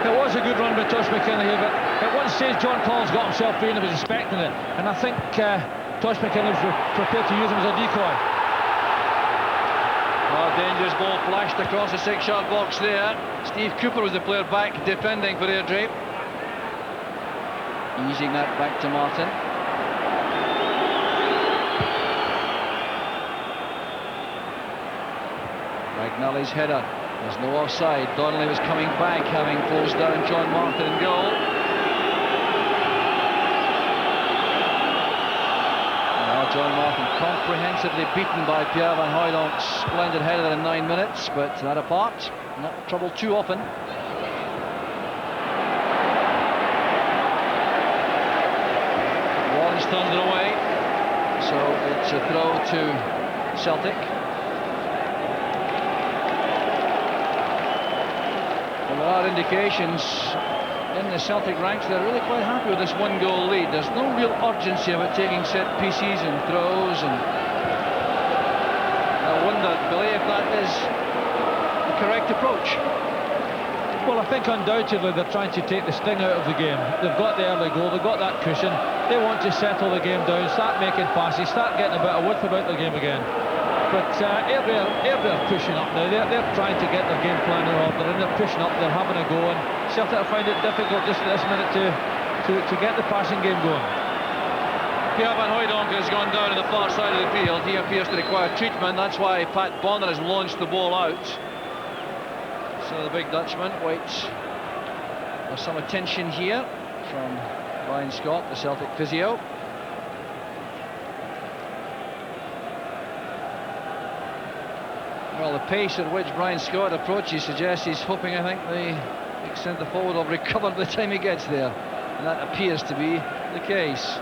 It was a good run by Tosh McKinley here, but at one stage John Collins got himself free and he was expecting it. And I think Tosh McKinley was prepared to use him as a decoy. Oh, dangerous ball flashed across the 6-yard box there. Steve Cooper was the player back defending for Airdrie. Easing that back to Martin. McNally's header. There's no offside. Donnelly was coming back, having closed down John Martin in goal. John Martin comprehensively beaten by Pierre Van Hooydonk's splendid header in 9 minutes, but that apart, not trouble too often. Lawrence turns it away, so it's a throw to Celtic. Well, there are indications in the Celtic ranks they're really quite happy with this 1-goal lead. There's no real urgency about taking set pieces and throws, and I wonder, Billy, if that is the correct approach. Well, I think undoubtedly they're trying to take the sting out of the game. They've got the early goal, they've got that cushion. They want to settle the game down, start making passes, start getting a bit of width about the game again. But Airdrie are pushing up now. They're trying to get their game plan in order, and they're pushing up, they're having a go, and Celtic are finding it difficult just at this minute to get the passing game going. Pierre Van Hooijdonk has gone down to the far side of the field. He appears to require treatment. That's why Pat Bonner has launched the ball out. So the big Dutchman waits for some attention here from Brian Scott, the Celtic physio. Well, the pace at which Brian Scott approaches suggests he's hoping, I think, the big centre forward will recover by the time he gets there. And that appears to be the case.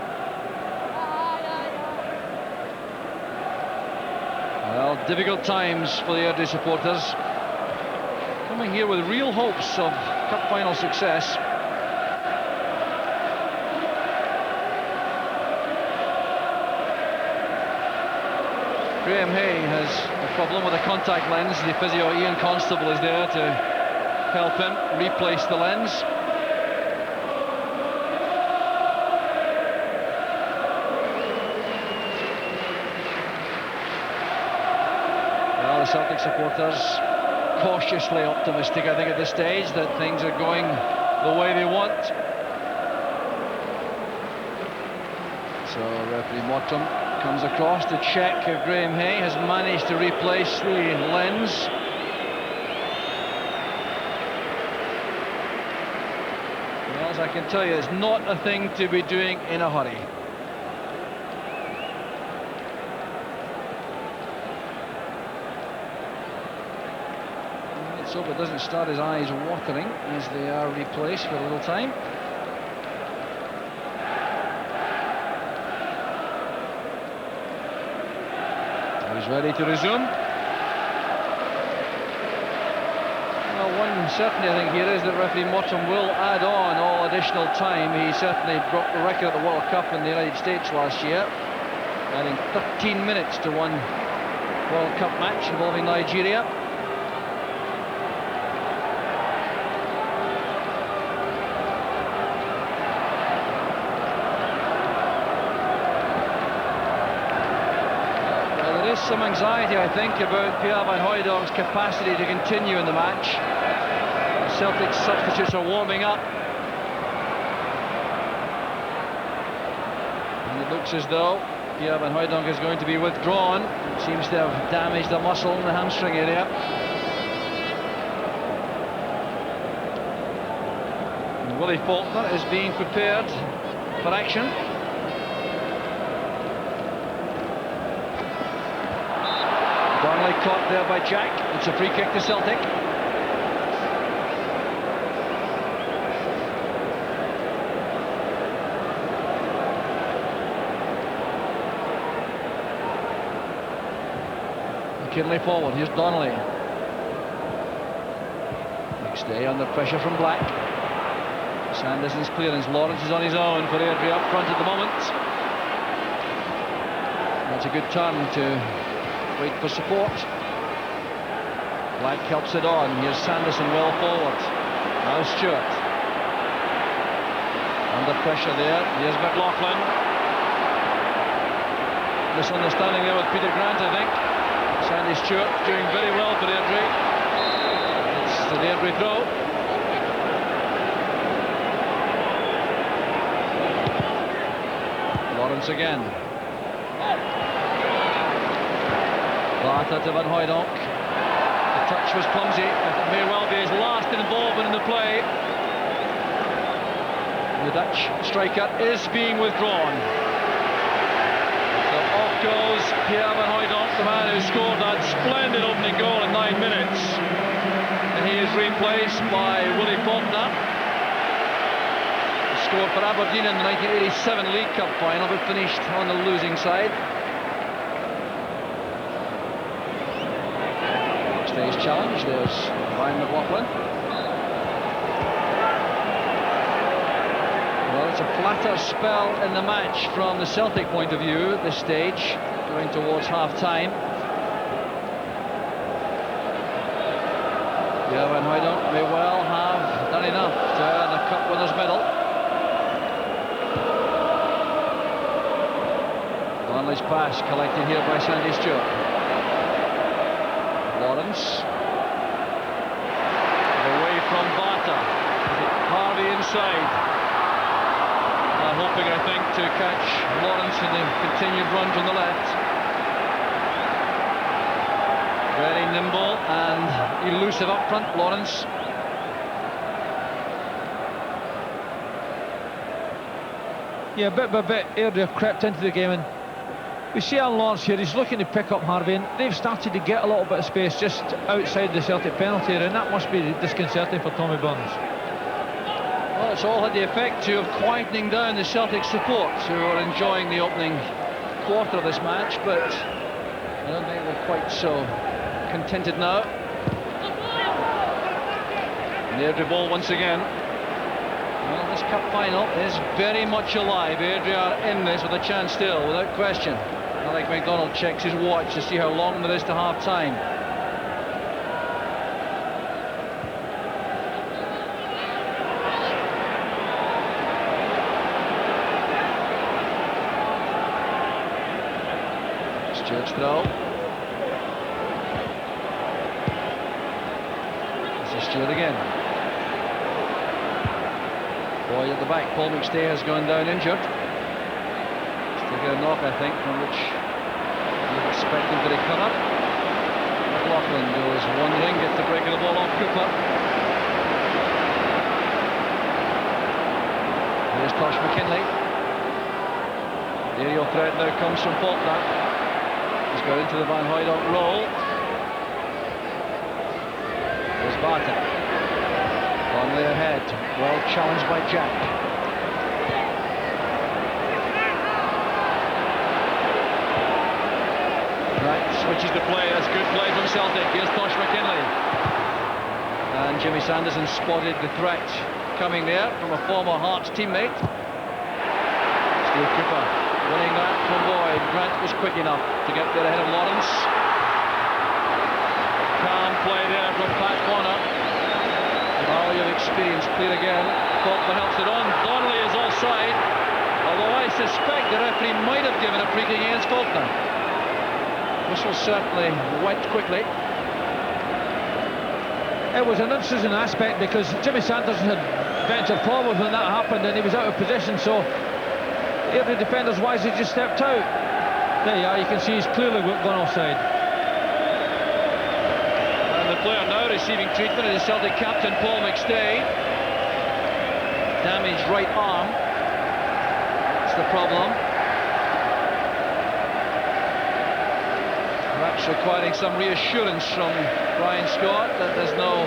Well, difficult times for the Airdrie supporters. Coming here with real hopes of cup final success. Graham Hay has a problem with a contact lens. The physio Ian Constable is there to help him replace the lens. Well, the Celtic supporters cautiously optimistic, I think, at this stage that things are going the way they want. So referee Mottram comes across to check if Graham Hay has managed to replace the lens. Well, as I can tell you, it's not a thing to be doing in a hurry. Let's hope it doesn't start his eyes watering as they are replaced for a little time. He's ready to resume. Well, one certainty I think here is that referee Mottram will add on all additional time. He certainly broke the record at the World Cup in the United States last year, adding 13 minutes to one World Cup match involving Nigeria. Some anxiety, I think, about Pierre Van Hooijdonk's capacity to continue in the match. The Celtic substitutes are warming up, and it looks as though Pierre Van Hooijdonk is going to be withdrawn. Seems to have damaged a muscle in the hamstring area. And Willie Faulkner is being prepared for action. Caught there by Jack. It's a free kick to Celtic. McKinley forward. Here's Donnelly. Next day under pressure from Black. Sanderson's clearance. Lawrence is on his own for Airdrie up front at the moment. That's a good turn to wait for support. Black helps it on. Here's Sanderson well forward. Now Stewart. Under pressure there. Here's McLaughlin. Misunderstanding there with Peter Grant, I think. Sandy Stewart doing very well for Airdrie. It's the Airdrie throw. Lawrence again. Barta to Van Hooijdonk. The touch was clumsy. It may well be his last involvement in the play. The Dutch striker is being withdrawn. So off goes Pierre Van Hooijdonk, the man who scored that splendid opening goal in 9 minutes. And he is replaced by Willie Faulkner. He scored for Aberdeen in the 1987 League Cup final, but finished on the losing side. Next day's challenge, there's Ryan McLaughlin. Well, it's a flatter spell in the match from the Celtic point of view at this stage, going towards half-time. Pierre Van Hooijdonk may well have done enough to earn a cup winner's medal. Donnelly's pass collected here by Sandy Stewart. Lawrence. Away from Bata. Harvey inside. Hoping, I think, to catch Lawrence in the continued run from the left. Very nimble and elusive up front, Lawrence. Yeah, bit by bit, Airdrie crept into the game, and we see Alan Lawrence here. He's looking to pick up Harvey, and they've started to get a little bit of space just outside the Celtic penalty area, and that must be disconcerting for Tommy Burns. Well, it's all had the effect of quietening down the Celtic support, who are enjoying the opening quarter of this match, but I don't think they're quite so contented now. And the Airdrie ball once again. Well, this cup final is very much alive. Airdrie are in this with a chance still, without question. Alec MacDonald checks his watch to see how long there is to half-time. Stewart's throw. This is Stewart again. Boy at the back, Paul McStay has gone down injured. Still got a knock, I think, from which you expect him to recover. McLaughlin goes wandering, gets the break of the ball off Cooper. Here's Tosh McKinlay. The aerial threat now comes from Faulkner. He's got into the Van Hooijdonk roll. There's Bata. Longley ahead. Well challenged by Jack. Right, switches the play. That's good play from Celtic. Here's Tosh McKinlay. And Jimmy Sanderson spotted the threat coming there from a former Hearts teammate. Steve Cooper winning that from Boyd. Grant was quick enough to get there ahead of Lawrence. Calm play there from Pat Bonner. Value of experience clear again. Faulkner helps it on. Donnelly is offside, although I suspect the referee might have given a free kick against Faulkner. Whistle certainly went quickly. It was an interesting aspect because Jimmy Sanderson had ventured forward when that happened, and he was out of position, so Airdrie defenders wisely just stepped out. There you are, you can see he's clearly gone offside. And the player now receiving treatment is Celtic captain Paul McStay. Damaged right arm. That's the problem. Perhaps requiring some reassurance from Brian Scott that there's no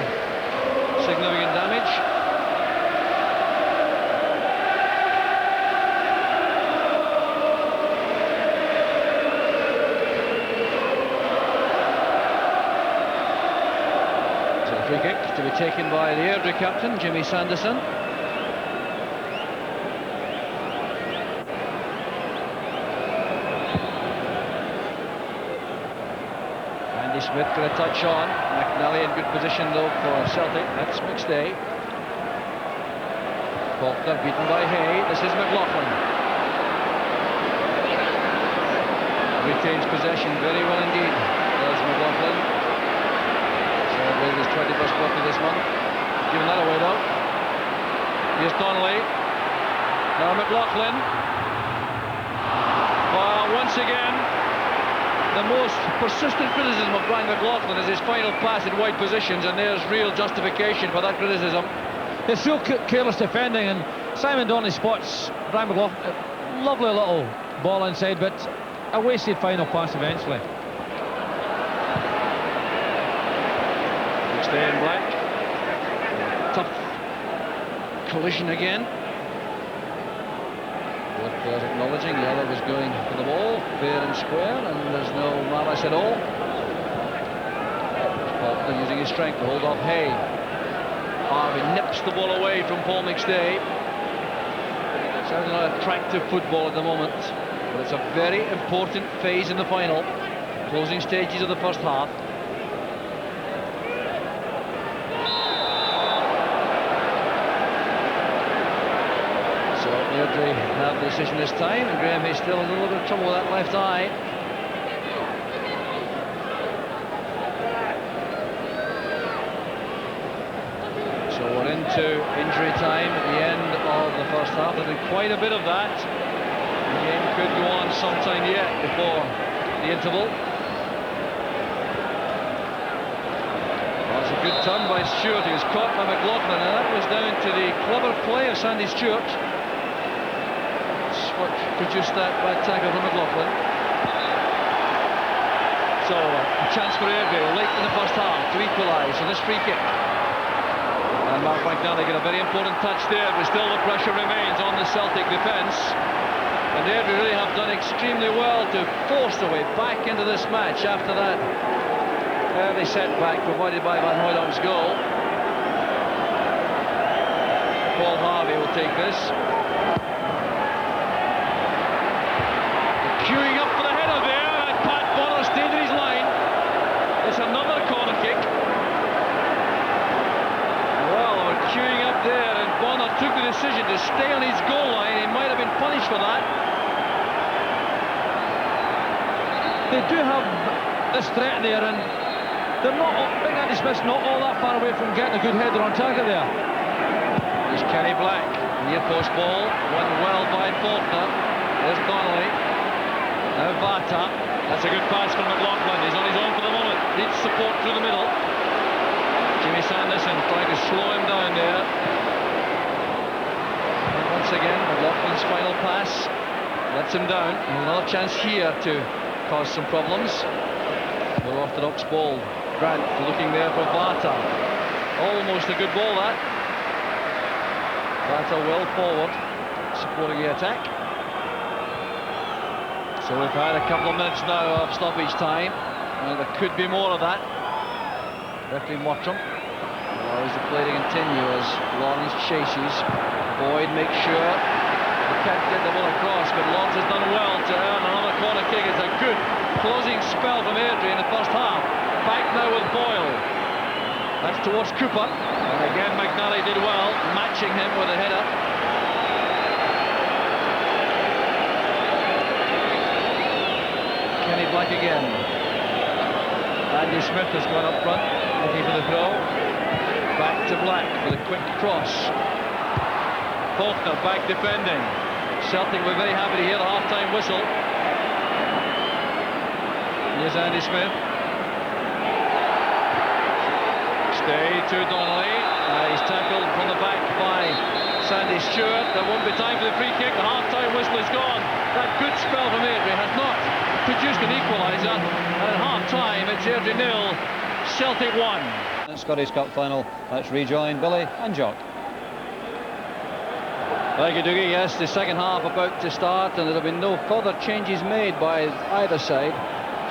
significant damage. Free kick to be taken by the Airdrie captain, Jimmy Sanderson. Andy Smith got a touch on. McNally in good position though for Celtic. That's McStay. Faulkner beaten by Hay. This is McLaughlin. Retains possession very well indeed. There's McLaughlin. With his 21st birthday this month. Giving that away though. Here's Donnelly. Now McLaughlin. Once again, the most persistent criticism of Brian McLaughlin is his final pass in wide positions, and there's real justification for that criticism. It's real careless defending, and Simon Donnelly spots Brian McLaughlin. Lovely little ball inside, but a wasted final pass eventually. Stay in Black. Tough collision again. Both players acknowledging the other was going for the ball, fair and square, and there's no malice at all. Faulkner using his strength to hold off Hay. Harvey nips the ball away from Paul McStay. Certainly not attractive football at the moment, but it's a very important phase in the final. Closing stages of the first half. So Airdrie have the decision this time, and Graham Hay still in a little bit of trouble with that left eye. To injury time at the end of the first half. There's been quite a bit of that. The game could go on sometime yet before the interval. That's a good turn by Stewart, who was caught by McLaughlin, and that was down to the clever play of Sandy Stewart. That's what produced that bad tackle from McLaughlin. So a chance for Airdrie late in the first half to equalise on this free kick. And Mark McNally get a very important touch there, but still the pressure remains on the Celtic defence. And Airdrie really have done extremely well to force their way back into this match after that early setback provided by Van Hooydonk's goal. Paul Harvey will take this. Queuing up for the header there, and Pat Bonner stayed in his line. It's another corner kick. Queuing up there, and Bonner took the decision to stay on his goal line. He might have been punished for that. They do have this threat there, and they're not, Big Andy Smith's not all that far away from getting a good header on target there. There's Kenny Black, near post ball, won well by Faulkner. There's Donnelly. Now Vata. That's a good pass from McLaughlin. He's on his own for the moment. Needs support through the middle. Jimmy Sanderson trying to slow him down there. And once again, McLaughlin's final pass lets him down. And another chance here to cause some problems. More orthodox ball. Grant looking there for Vata. Almost a good ball, that. Vata well forward, supporting the attack. So we've had a couple of minutes now of stoppage time, and there could be more of that. Referee Mottram allows the play to continue as Lawrence chases. Boyd makes sure he can't get the ball across, but Lawrence has done well to earn another corner kick. It's a good closing spell from Airdrie in the first half. Back now with Boyle. That's towards Cooper, and again McNally did well, matching him with a header. Kenny Black again. Andy Smith has gone up front, looking for the throw. Back to Black for the quick cross. Faulkner back defending. Celtic will be very happy to hear the half-time whistle. Here's Andy Smith. Stay to Donnelly. He's tackled from the back by Sandy Stewart. There won't be time for the free kick. The half-time whistle is gone. That good spell from Airdrie has not produced an equaliser. And at half-time, it's Airdrie 0, Celtic 1. Scottish Cup final. Let's rejoin Billy and Jock. Thank you, Dougie. Yes, the second half about to start, and there have been no further changes made by either side.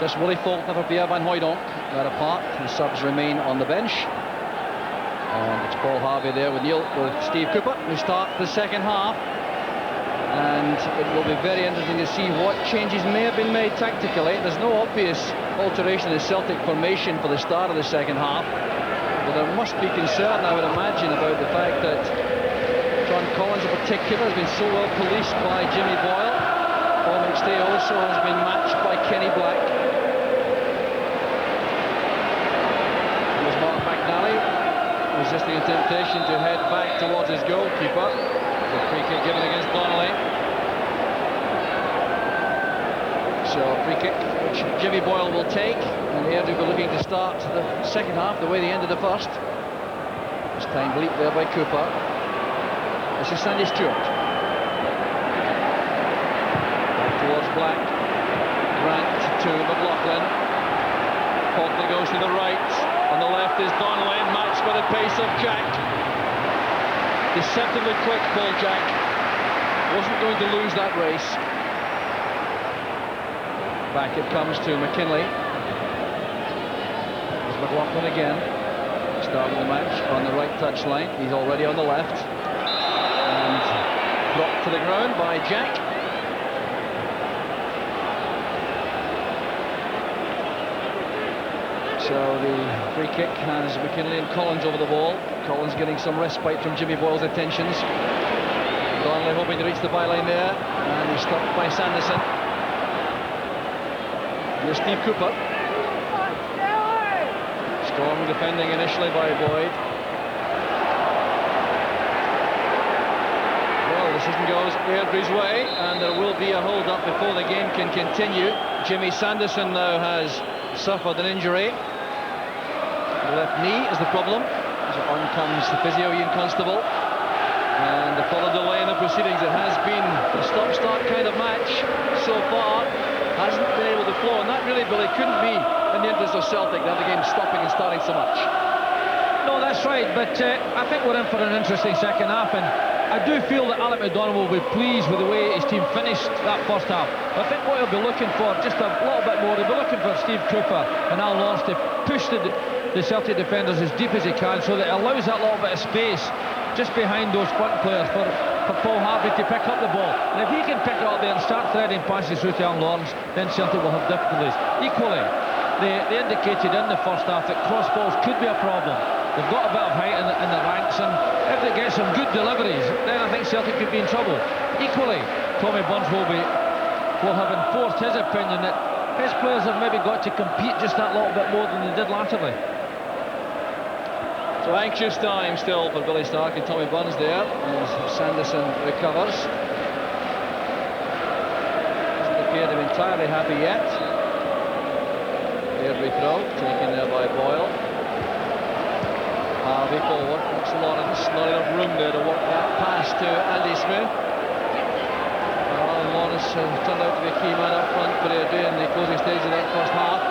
Just Willie Faulkner for Pierre Van Hooijdonk. That apart, the subs remain on the bench. And it's Paul Harvey there with Steve Cooper, who start the second half. And it will be very interesting to see what changes may have been made tactically. There's no obvious alteration in the Celtic formation for the start of the second half. But there must be concern, I would imagine, about the fact that John Collins in particular has been so well policed by Jimmy Boyle. Paul McStay also has been matched by Kenny Black. Here's Mark McNally, resisting a temptation to head back towards his goalkeeper. The free kick given against Donnelly. So a free kick which Jimmy Boyle will take, and Airdrie will be looking to start the second half the way they ended the first. This time bleep there by Cooper. This is Sandy Stewart. Back towards Black. Grant to McLaughlin. Pogba goes to the right. On the left is Donnelly, matched by the pace of Jack. Deceptively quick, Paul Jack. Wasn't going to lose that race. Back it comes to McKinley. There's McLaughlin again. Starting the match on the right touchline. He's already on the left. And dropped to the ground by Jack. So the free kick has McKinley and Collins over the ball. Collins getting some respite from Jimmy Boyle's attentions. Donnelly hoping to reach the byline there, and he's stopped by Sanderson. Here's Steve Cooper. Strong defending initially by Boyd. Well, the decision goes Airdrie's way, and there will be a hold-up before the game can continue. Jimmy Sanderson now has suffered an injury. The left knee is the problem. So on comes the physio, Ian Constable. And the further delay in the proceedings. It has been a stop-start kind of match so far. Hasn't been able to flow, and that really, Billy, couldn't be in the interest of Celtic to have the game stopping and starting so much. No, that's right, but I think we're in for an interesting second half, and I do feel that Alec McDonald will be pleased with the way his team finished that first half. I think what he'll be looking for, just a little bit more, he'll be looking for Steve Cooper and Al Lawrence to push the Celtic defenders as deep as he can, so that it allows that little bit of space just behind those front players for Paul Harvey to pick up the ball. And if he can pick it up there and start threading passes through to Al Lawrence, then Celtic will have difficulties. Equally, they indicated in the first half that cross balls could be a problem. They've got a bit of height in the ranks, and if they get some good deliveries, then I think Celtic could be in trouble. Equally, Tommy Burns will have enforced his opinion that his players have maybe got to compete just that little bit more than they did latterly. So anxious time still for Billy Stark and Tommy Burns there as Sanderson recovers. Doesn't appear to be entirely happy yet. Airdrie throw taken there by Boyle. Harvey forward, looks Lawrence, not enough room there to work that pass to Andy Smith. Well, Lawrence turned out to be a key man up front for Airdrie in the closing stage of that first half.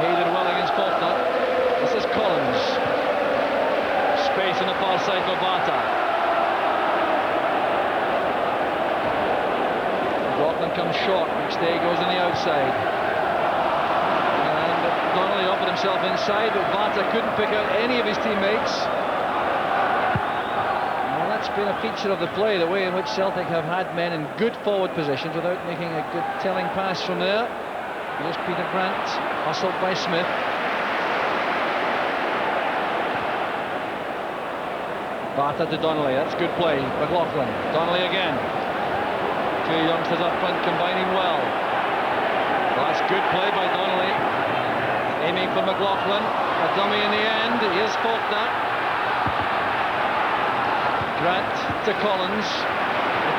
Headed well against Faulkner. This is Collins. Space on the far side for Bata. McLaughlin comes short. McStay goes on the outside. And Donnelly offered himself inside, but Bata couldn't pick out any of his teammates. Well, that's been a feature of the play, the way in which Celtic have had men in good forward positions without making a good telling pass from there. Here's Peter Grant, hustled by Smith. Bata to Donnelly, that's good play. McLaughlin, Donnelly again. Two youngsters up front combining well. That's good play by Donnelly. Aiming for McLaughlin, a dummy in the end. Here's Faulkner. Grant to Collins.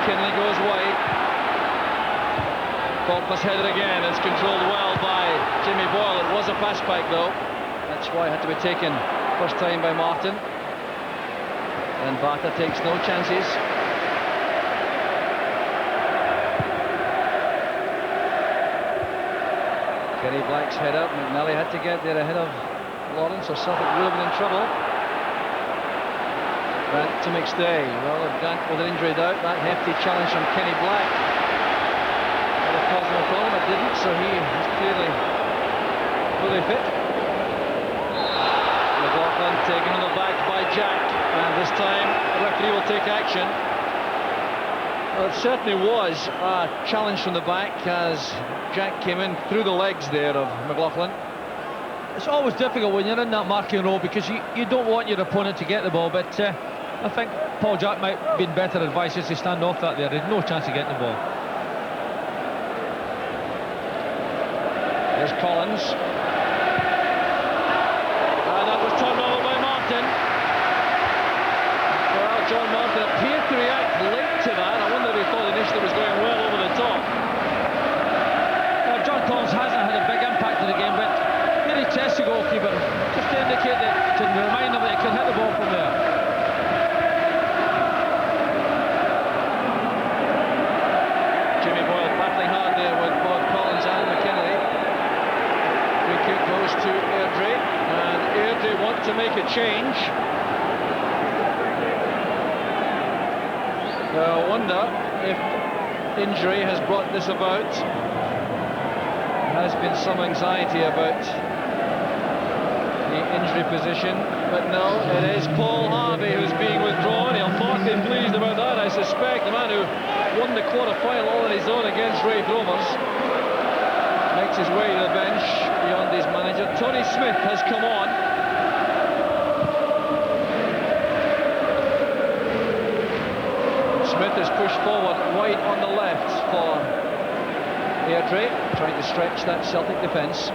McKinley goes wide. Faulkner's headed again. It's controlled well by Jimmy Boyle. It was a pass back though. That's why it had to be taken first time by Martin. And Bata takes no chances. Kenny Black's head up. McNally had to get there ahead of Lawrence, or Celtic would have been in trouble. Grant to McStay. Well, Grant with an injury doubt. That hefty challenge from Kenny Black caused him a problem. It didn't, so he is clearly fully fit. McLaughlin taken on the back by Jack, and this time the referee will take action. Well, it certainly was a challenge from the back as Jack came in through the legs there of McLaughlin. It's always difficult when you're in that marking role because you don't want your opponent to get the ball, but I think Paul Jack might have been better advised just to stand off that there. There's no chance of getting the ball. There's Collins. And that was turned over by Martin. Well, John Martin appeared to react late to that. I wonder if he thought initially it was going well over the top. John Collins hasn't had a big impact in the game, but here he tests the goalkeeper just to indicate that, to remind him that he can hit the ball from there. Jimmy to make a change. I wonder if injury has brought this about. There has been some anxiety about the injury position, but no, it is Paul Harvey who's being withdrawn. He'll not be pleased about that, I suspect. The man who won the quarter-final all on his own against Raith Rovers makes his way to the bench beyond his manager. Tony Smith has come on. Smith is pushed forward wide on the left for Airdrie, trying to stretch that Celtic defence.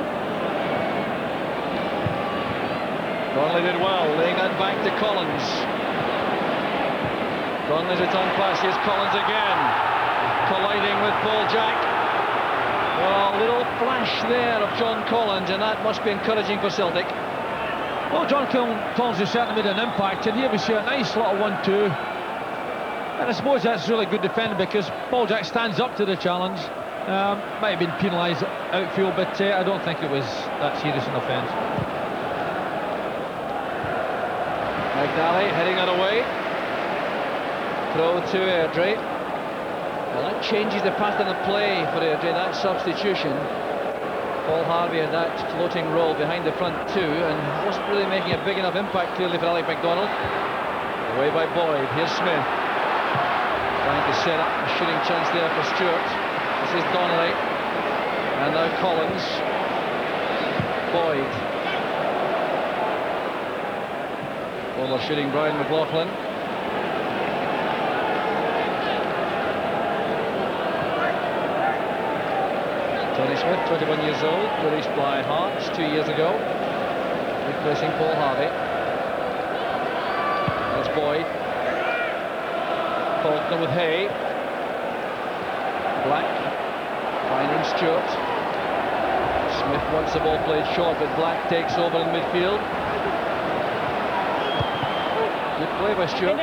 Donnelly did well, laying that back to Collins. Donnelly's return pass, here's Collins again, colliding with Paul Jack. Well, a little flash there of John Collins, and that must be encouraging for Celtic. Well, John Collins has certainly made an impact, and here we see a nice little 1-2. And I suppose that's really good defending because Paul Jack stands up to the challenge. Might have been penalised outfield, but I don't think it was that serious an offence. McNally heading that away. Throw to Airdrie. Well, that changes the pattern of play for Airdrie, that substitution. Paul Harvey had that floating role behind the front two and wasn't really making a big enough impact clearly for Alec MacDonald. Away by Boyd, here's Smith. Trying to set up a shooting chance there for Stewart. This is Donnelly. And now Collins. Boyd. Bowler shooting Brian McLaughlin. Tony Smith, 21 years old, released by Hearts 2 years ago, replacing Paul Harvey. There's Boyd. Faulkner with Hay. Black. Finding Stewart. Smith wants the ball played short, but Black takes over in midfield. Good play by Stewart.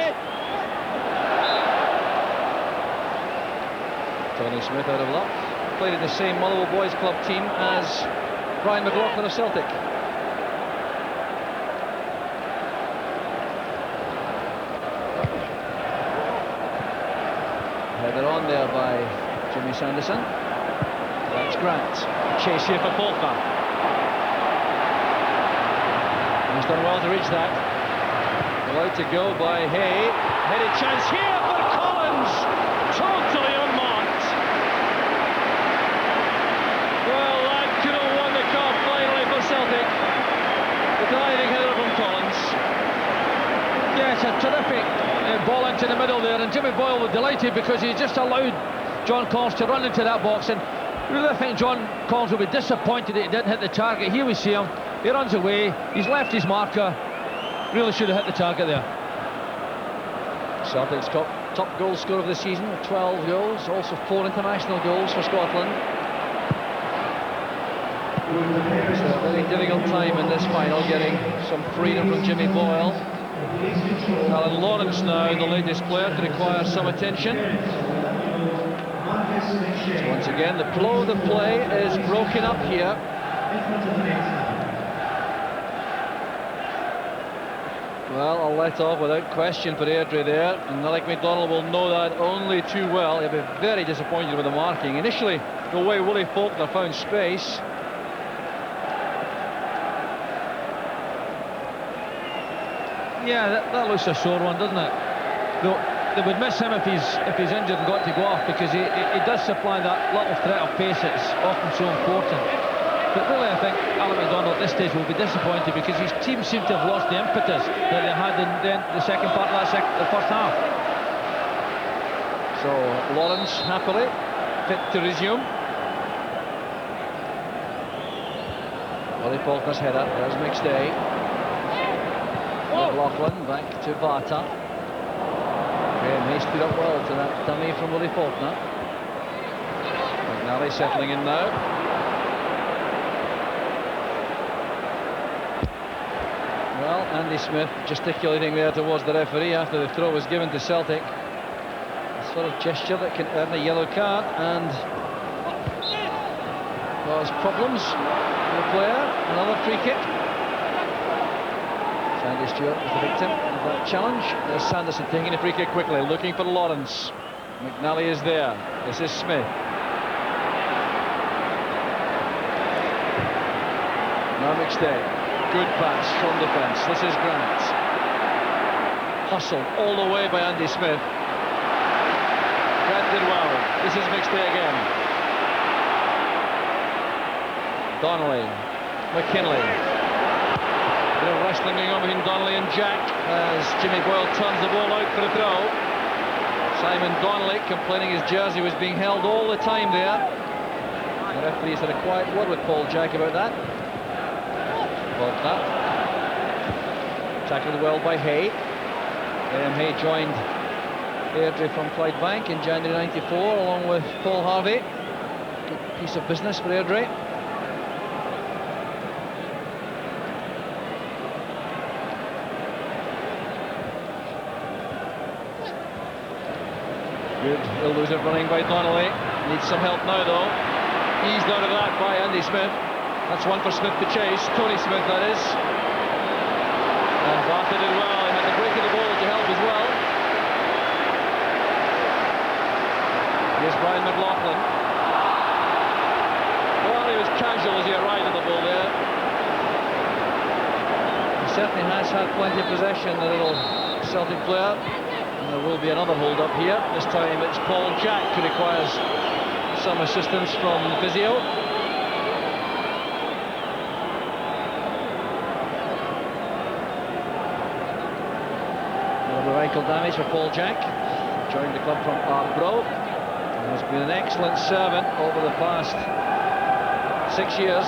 Tony Smith out of luck. Played in the same Motherwell Boys Club team as Brian McLaughlin of Celtic. Headed on there by Jimmy Sanderson. That's Grant. Chase here for Faulkner. He's done well to reach that. Allowed to go by Hay. Headed chance here for Collins. Totally unmarked. Well, that could have won the cup finally for Celtic. The diving header from Collins. Yeah, it's a terrific ball into the middle there, and Jimmy Boyle was delighted because he just allowed John Collins to run into that box, and really I think John Collins will be disappointed that he didn't hit the target. Here we see him, he runs away, he's left his marker, really should have hit the target there. Celtic's top goal scorer of the season with 12 goals, also 4 international goals for Scotland. It's a very difficult time in this final, getting some freedom from Jimmy Boyle. Alan Lawrence now, the latest player, to require some attention. So once again, the flow of the play is broken up here. Well, a let off without question for Airdrie there, and Alec MacDonald will know that only too well. He'll be very disappointed with the marking. Initially, the way Willie Faulkner found space. Yeah, that looks a sore one, doesn't it? They would miss him if he's injured and got to go off, because he does supply that little threat of pace that's often so important. But really, I think Alan MacDonald at this stage will be disappointed because his team seemed to have lost the impetus that they had in the second part of the first half. So Lawrence happily fit to resume. Willie Faulkner's header. There's McStay. McLaughlin back to Varta. Graham Hay stood up well to that dummy from Willie Faulkner. McNally settling in now. Well, Andy Smith gesticulating there towards the referee after the throw was given to Celtic. A sort of gesture that can earn a yellow card and cause problems for the player. Another free kick. Andy Stewart was the victim of that challenge. There's Sanderson taking a free kick quickly, looking for Lawrence. McNally is there. This is Smith. Now McStay. Good pass from defence. This is Grant. Hustled all the way by Andy Smith. Grant did well. This is McStay again. Donnelly. McKinley. Bit of wrestling going on between Donnelly and Jack as Jimmy Boyle turns the ball out for a throw. Simon Donnelly complaining his jersey was being held all the time there. The referee's had a quiet word with Paul Jack about that. About that. Tackled well by Hay. Graham Hay joined Airdrie from Clydebank in January '94 along with Paul Harvey. Good piece of business for Airdrie. Good elusive running by Donnelly. Needs some help now though. Eased out of that by Andy Smith. That's one for Smith to chase. Tony Smith, that is. And Bartha did well. He had the break of the ball to help as well. Here's Brian McLaughlin. Well, he was casual as he arrived at the ball there. He certainly has had plenty of possession, the little Celtic player. And there will be another hold-up here. This time it's Paul Jack who requires some assistance from the physio. Ankle damage for Paul Jack. Joined the club from Arbroath. And has been an excellent servant over the past 6 years.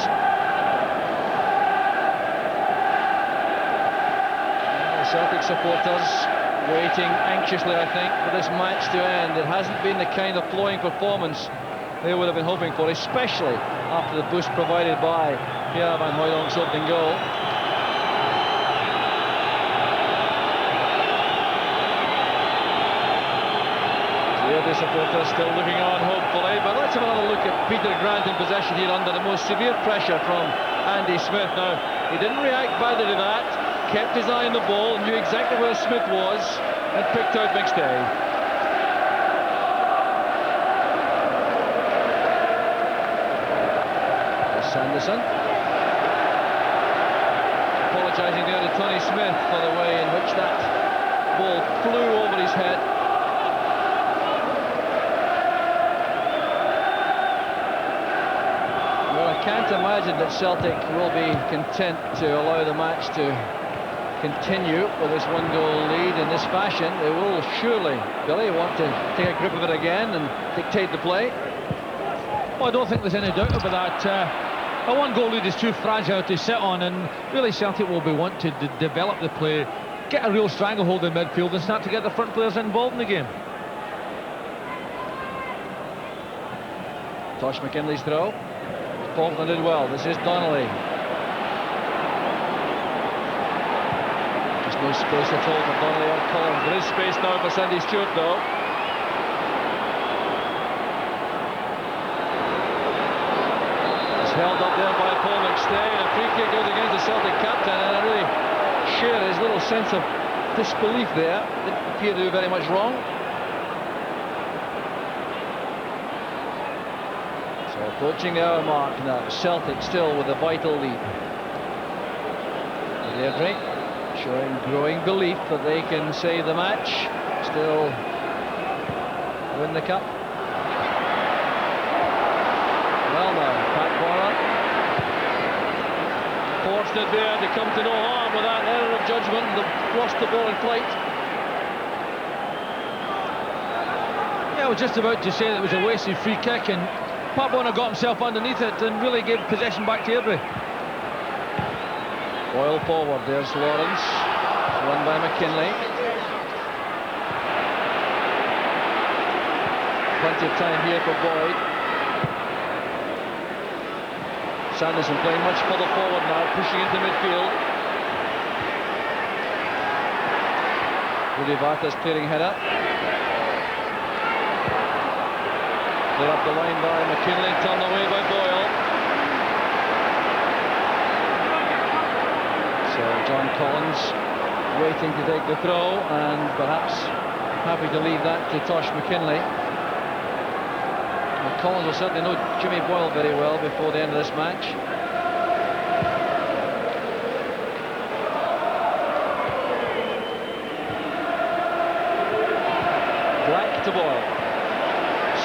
The Celtic supporters waiting anxiously, I think, for this match to end. It hasn't been the kind of flowing performance they would have been hoping for, especially after the boost provided by Pierre van Hooydonk's opening goal. The supporters still looking on hopefully, but let's have another look at Peter Grant in possession here under the most severe pressure from Andy Smith. Now, he didn't react badly to that, kept his eye on the ball, knew exactly where Smith was, and picked out McStay. Sanderson. Apologising there to Tony Smith for the way in which that ball flew over his head. I can't imagine that Celtic will be content to allow the match to continue with this one-goal lead in this fashion. They will surely, Billy, want to take a grip of it again and dictate the play. Well, I don't think there's any doubt about that. A one-goal lead is too fragile to sit on, and really Celtic will be wanting to develop the play, get a real stranglehold in midfield and start to get the front players involved in the game. Tosh McKinley's throw. Faulkner did well. This is Donnelly. There's no space at all for Donnelly or Collins. There is space now for Sandy Stewart though. It's held up there by Paul McStay, and a free kick goes against the Celtic captain, and I really share his little sense of disbelief there. Didn't appear to do very much wrong. Approaching the hour mark now, Celtic still with a vital lead. Airdrie showing growing belief that they can save the match, still win the cup. Well now, Pat Boyer. Fortunate there to come to no harm with that error of judgment. They've lost the ball in flight. Yeah, I was just about to say that it was a wasted free kick, and Pat Bonner got himself underneath it and really gave possession back to Airdrie. Boyle forward, there's Lawrence. Won by McKinley. Plenty of time here for Boyd. Sanderson playing much further forward now, pushing into midfield. Rudy Varta's clearing header. Clear up the line by McKinley, turned away by Boyle. So John Collins waiting to take the throw, and perhaps happy to leave that to Tosh McKinley. Well, Collins will certainly know Jimmy Boyle very well before the end of this match. Black to Boyle.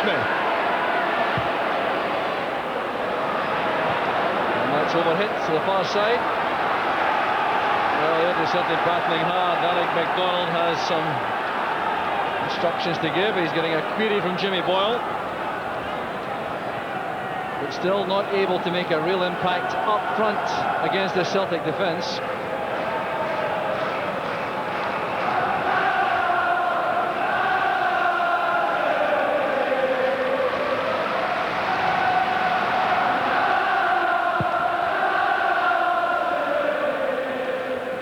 Smith. And that's overhit to the far side. Well, Airdrie certainly battling hard. Alec MacDonald has some instructions to give. He's getting a query from Jimmy Boyle, but still not able to make a real impact up front against the Celtic defence.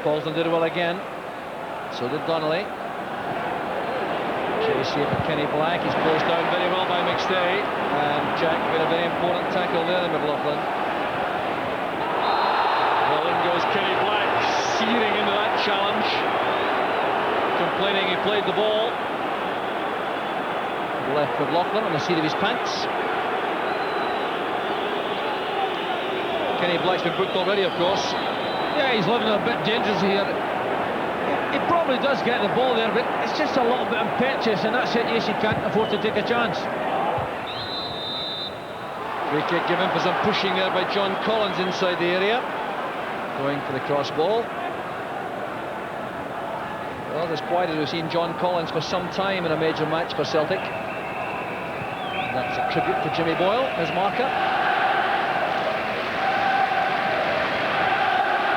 Paulson did well again, so did Donnelly. Chase here for Kenny Black. He's closed down very well by McStay, and Jack made a very important tackle there in McLaughlin. Well, in goes Kenny Black, searing into that challenge, complaining he played the ball. Left McLaughlin on the seat of his pants. Kenny Black's been booked already, of course. Yeah, he's living a bit dangerous here. He probably does get the ball there, but it's just a little bit impetuous, and that's it. Yes, he can't afford to take a chance. Free kick given for some pushing there by John Collins inside the area, going for the cross ball. Well, as quiet as we've seen John Collins for some time in a major match for Celtic. That's a tribute to Jimmy Boyle, his marker.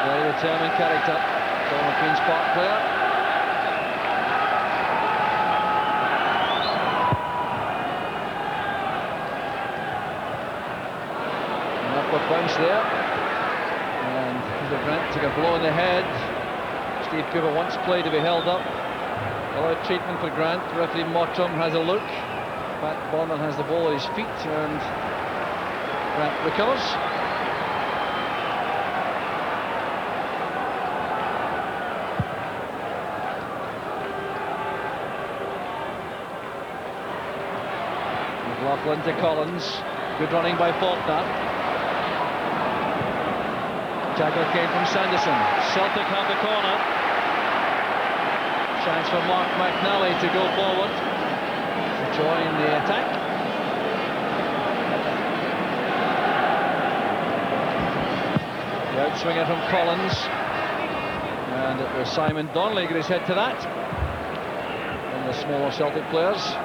Very determined character, former Queen's Park player. An upward bounce there, and Peter Grant took a blow in the head. Steve Cooper once played to be held up. Allowed treatment for Grant. Referee Mottram has a look. Pat Bonner has the ball at his feet, and Grant recovers. McLaughlin to Collins. Good running by Faulkner. Tackle came from Sanderson. Celtic have the corner. Chance for Mark McNally to go forward to join the attack. The outswinger from Collins, and it was Simon Donnelly got his head to that. One of the smaller Celtic players.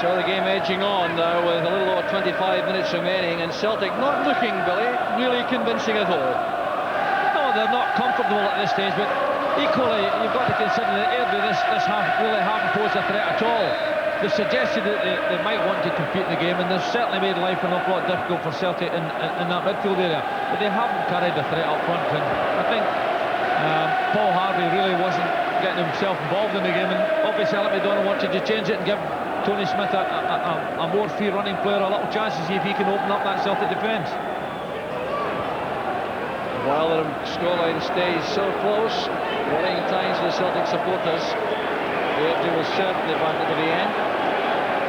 So the game edging on now with a little over 25 minutes remaining, and Celtic not looking, Billy, really convincing at all. No, they're not comfortable at this stage, but equally you've got to consider that Airdrie this half really haven't posed a threat at all. They've suggested that they might want to compete in the game, and they've certainly made life an awful lot difficult for Celtic in that midfield area, but they haven't carried the threat up front, and I think Paul Harvey really wasn't getting himself involved in the game, and obviously Alec MacDonald wanted to change it and give Tony Smith a more free-running player a little chance to see if he can open up that Celtic defence. While the scoreline stays so close, worrying times for the Celtic supporters. Airdrie will certainly back it to the end.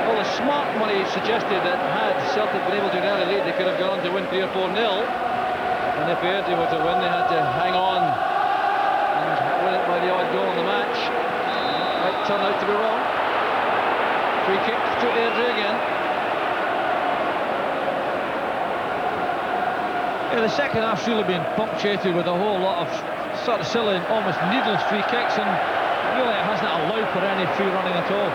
Well, the smart money suggested that had Celtic been able to get an early lead, they could have gone on to win 3 or 4-0. And if Airdrie were to win, they had to hang on and win it by the odd goal in the match. Might turn out to be wrong. Free kick to Airdrie again. Yeah, the second half's really been punctuated with a whole lot of sort of silly and almost needless free kicks, and really it hasn't allowed for any free running at all.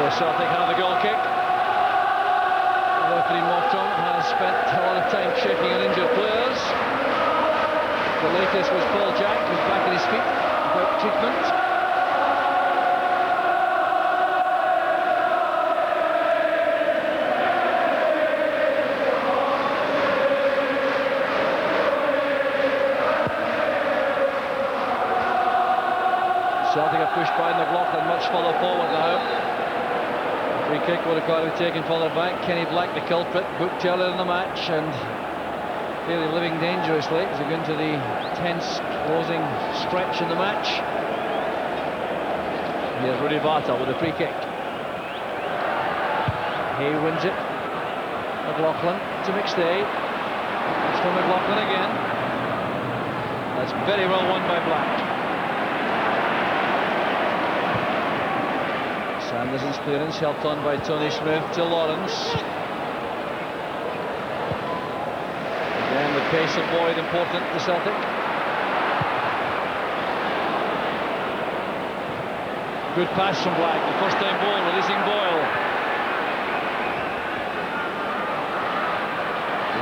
So Celtic have the goal kick. Referee Mottram has spent a lot of time checking on injured players. The latest was Paul Jack, who's back at his feet without treatment. Celtic are pushed by McLaughlin much further forward now. Free kick would have got to be taken further back. Kenny Black, the culprit, booked earlier in the match and really living dangerously as we go into the tense closing stretch in the match. Here's Rudy Vata with a free kick. He wins it. McLaughlin to McStay. It's for McLaughlin again. That's very well won by Black. Sanderson's clearance helped on by Tony Smith to Lawrence. Again, the pace of Boyd important to Celtic. Good pass from Black, the first time ball, releasing Boyle.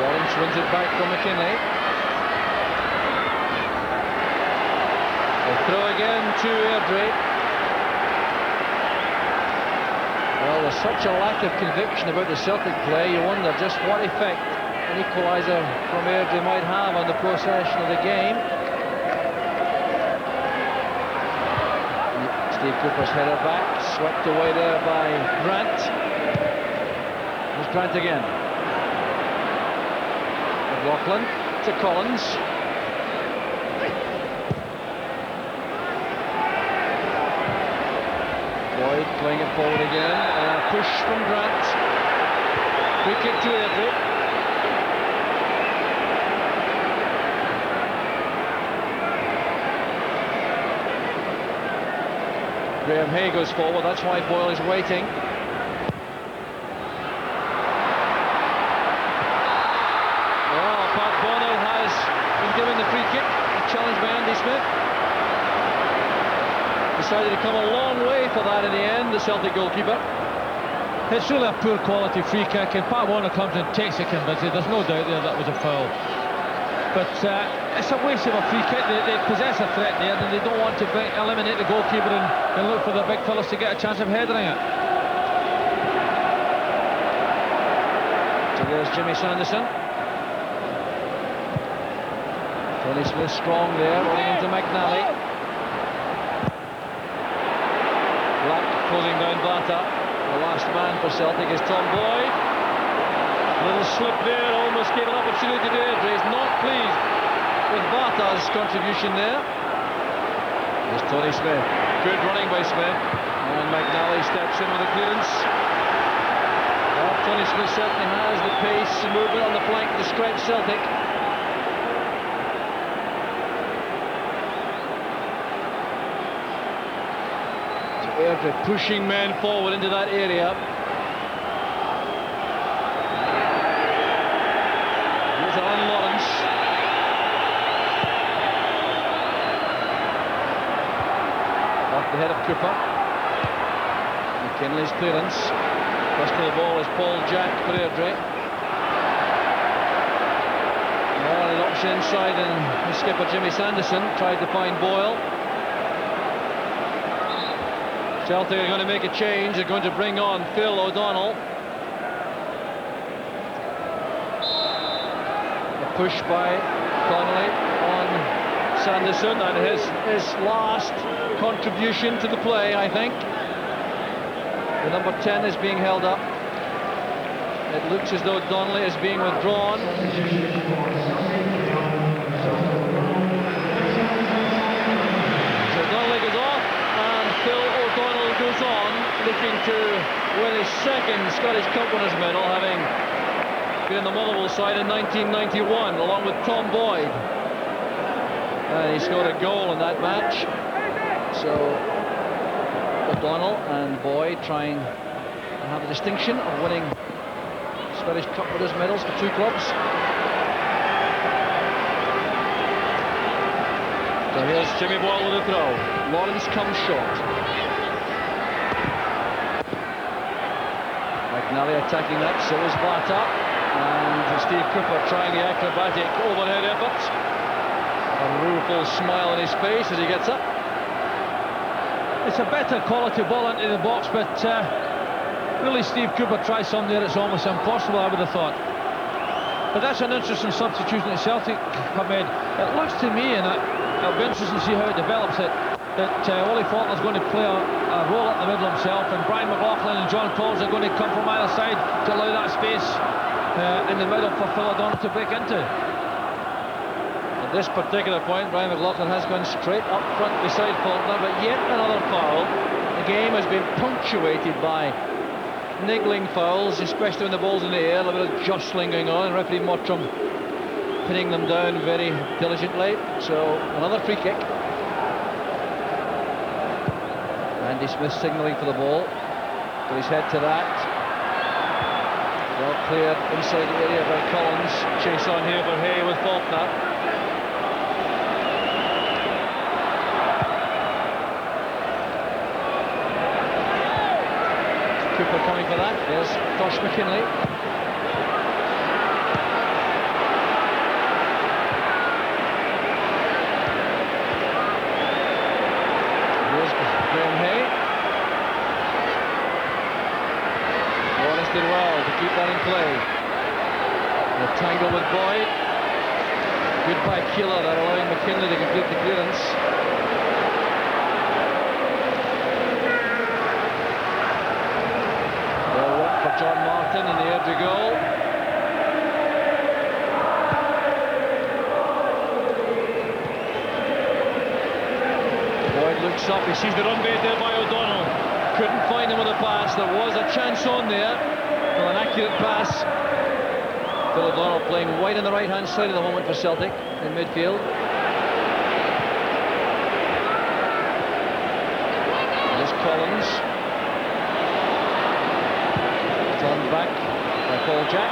Lawrence wins it back from McKinley. The throw again to Airdrie. Well, there's such a lack of conviction about the Celtic play, you wonder just what effect an equaliser from Airdrie might have on the procession of the game. Steve Cooper's header back, swept away there by Grant. There's Grant again. McLaughlin to Collins. Boyd playing it forward again. Push from Grant. Free kick to Airdrie. Graham Hay goes forward, that's why Boyle is waiting. Oh, Pat Bonner has been given the free kick, challenged by Andy Smith. Decided to come a long way for that in the end, the Celtic goalkeeper. It's really a poor quality free kick, and Pat Warner comes and takes it convincingly. There's no doubt there that was a foul. But it's a waste of a free kick. They possess a threat there, and they don't want to eliminate the goalkeeper and look for the big fellas to get a chance of headering it. So there's Jimmy Sanderson. Tony Smith strong there, running into McNally. Black closing down Vata. The last man for Celtic is Tom Boyd. Little slip there, almost gave an opportunity to Airdrie. He's not pleased with Vata's contribution there. There's Tony Smith. Good running by Smith. And McNally steps in with a clearance. Well, Tony Smith certainly has the pace and movement on the flank to stretch Celtic. Airdrie pushing men forward into that area. Here's Alan Lawrence. Off the head of Cooper. McKinley's clearance. First to the ball is Paul Jack for Airdrie. Oh, an option inside, and the skipper Jimmy Sanderson tried to find Boyle. Celtic are going to make a change. They're going to bring on Phil O'Donnell. A push by Connolly on Sanderson, and his last contribution to the play, I think. The number 10 is being held up. It looks as though Donnelly is being withdrawn. So Donnelly goes off, and Phil O'Donnell goes on, looking to win his second Scottish Cup winners' medal, having been in the Motherwell side in 1991, along with Tom Boyd. And he scored a goal in that match. So O'Donnell and Boyd trying to have the distinction of winning Scottish Cup winners' medals for two clubs. So here's Jimmy Boyle with a throw. Lawrence comes short. McNally attacking that, so is Vata. And Steve Cooper trying the acrobatic overhead effort. A rueful smile on his face as he gets up. It's a better quality ball into the box, but really Steve Cooper tries something there that's almost impossible, I would have thought. But that's an interesting substitution that Celtic have made. It looks to me, and it'll be interesting to see how it develops, that that Willie Faulkner's going to play a role up the middle himself, and Brian McLaughlin and John Collins are going to come from either side to allow that space in the middle for Phil O'Donnell to break into. At this particular point, Brian McLaughlin has gone straight up front beside Faulkner, but yet another foul. The game has been punctuated by niggling fouls, especially when the ball's in the air, a little bit of jostling going on, and referee Mottram pinning them down very diligently. So another free kick. Andy Smith signalling for the ball. Put his head to that. Well cleared inside the area by Collins. Chase on here for Hay with Faulkner. Cooper coming for that. There's Tosh McKinley. Here's Graham Hay. Wallace did well to keep that in play. The tangle with Boyd. Good by Keeler, that allowing McKinley to complete the clearance. John Martin in the Airdrie goal. Boyd looks up, he sees the run made there by O'Donnell. Couldn't find him with a pass. There was a chance on there for an accurate pass. Phil O'Donnell playing wide on the right hand side at the moment for Celtic in midfield. There's Collins. Turned back by Paul Jack.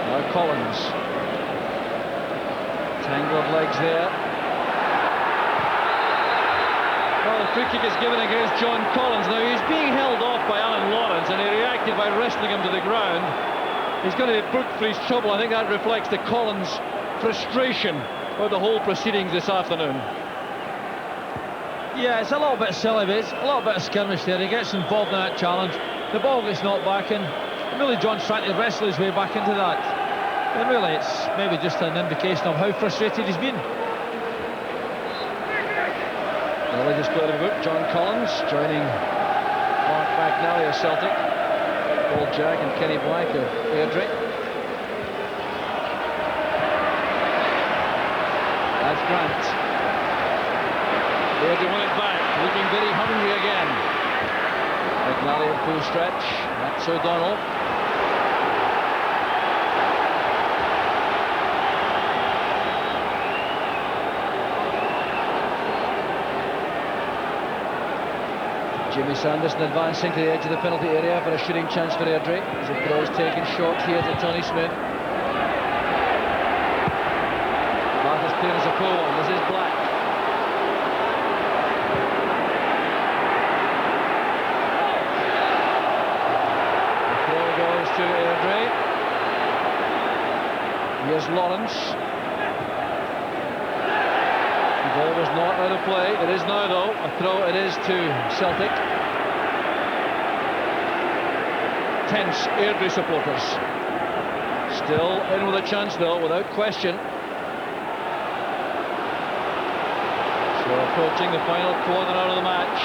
Now Collins. Tangled legs there. Well, the free kick is given against John Collins. Now he's being held off by Alan Lawrence, and he reacted by wrestling him to the ground. He's going to be booked for his trouble. I think that reflects the Collins frustration of the whole proceedings this afternoon. Yeah, it's a little bit silly, but it's a little bit of skirmish there. He gets involved in that challenge. The ball gets knocked back in. And really, John's trying to wrestle his way back into that. And really, it's maybe just an indication of how frustrated he's been. Well, they just played a book. John Collins joining Mark McNally of Celtic. Paul Jack and Kenny Black of Airdrie. That's Grant. Airdrie won it back, looking very hungry again. McNally at full stretch. That's O'Donnell. Jimmy Sanderson advancing to the edge of the penalty area for a shooting chance for Airdrie. As the throw is taken short here to Tony Smith. Mark is clear as a full one. This is Black. To Airdrie. Here's Lawrence. The ball was not out of play. It is now, though. A throw it is to Celtic. Tense Airdrie supporters. Still in with a chance, though, without question. So approaching the final quarter out of the match.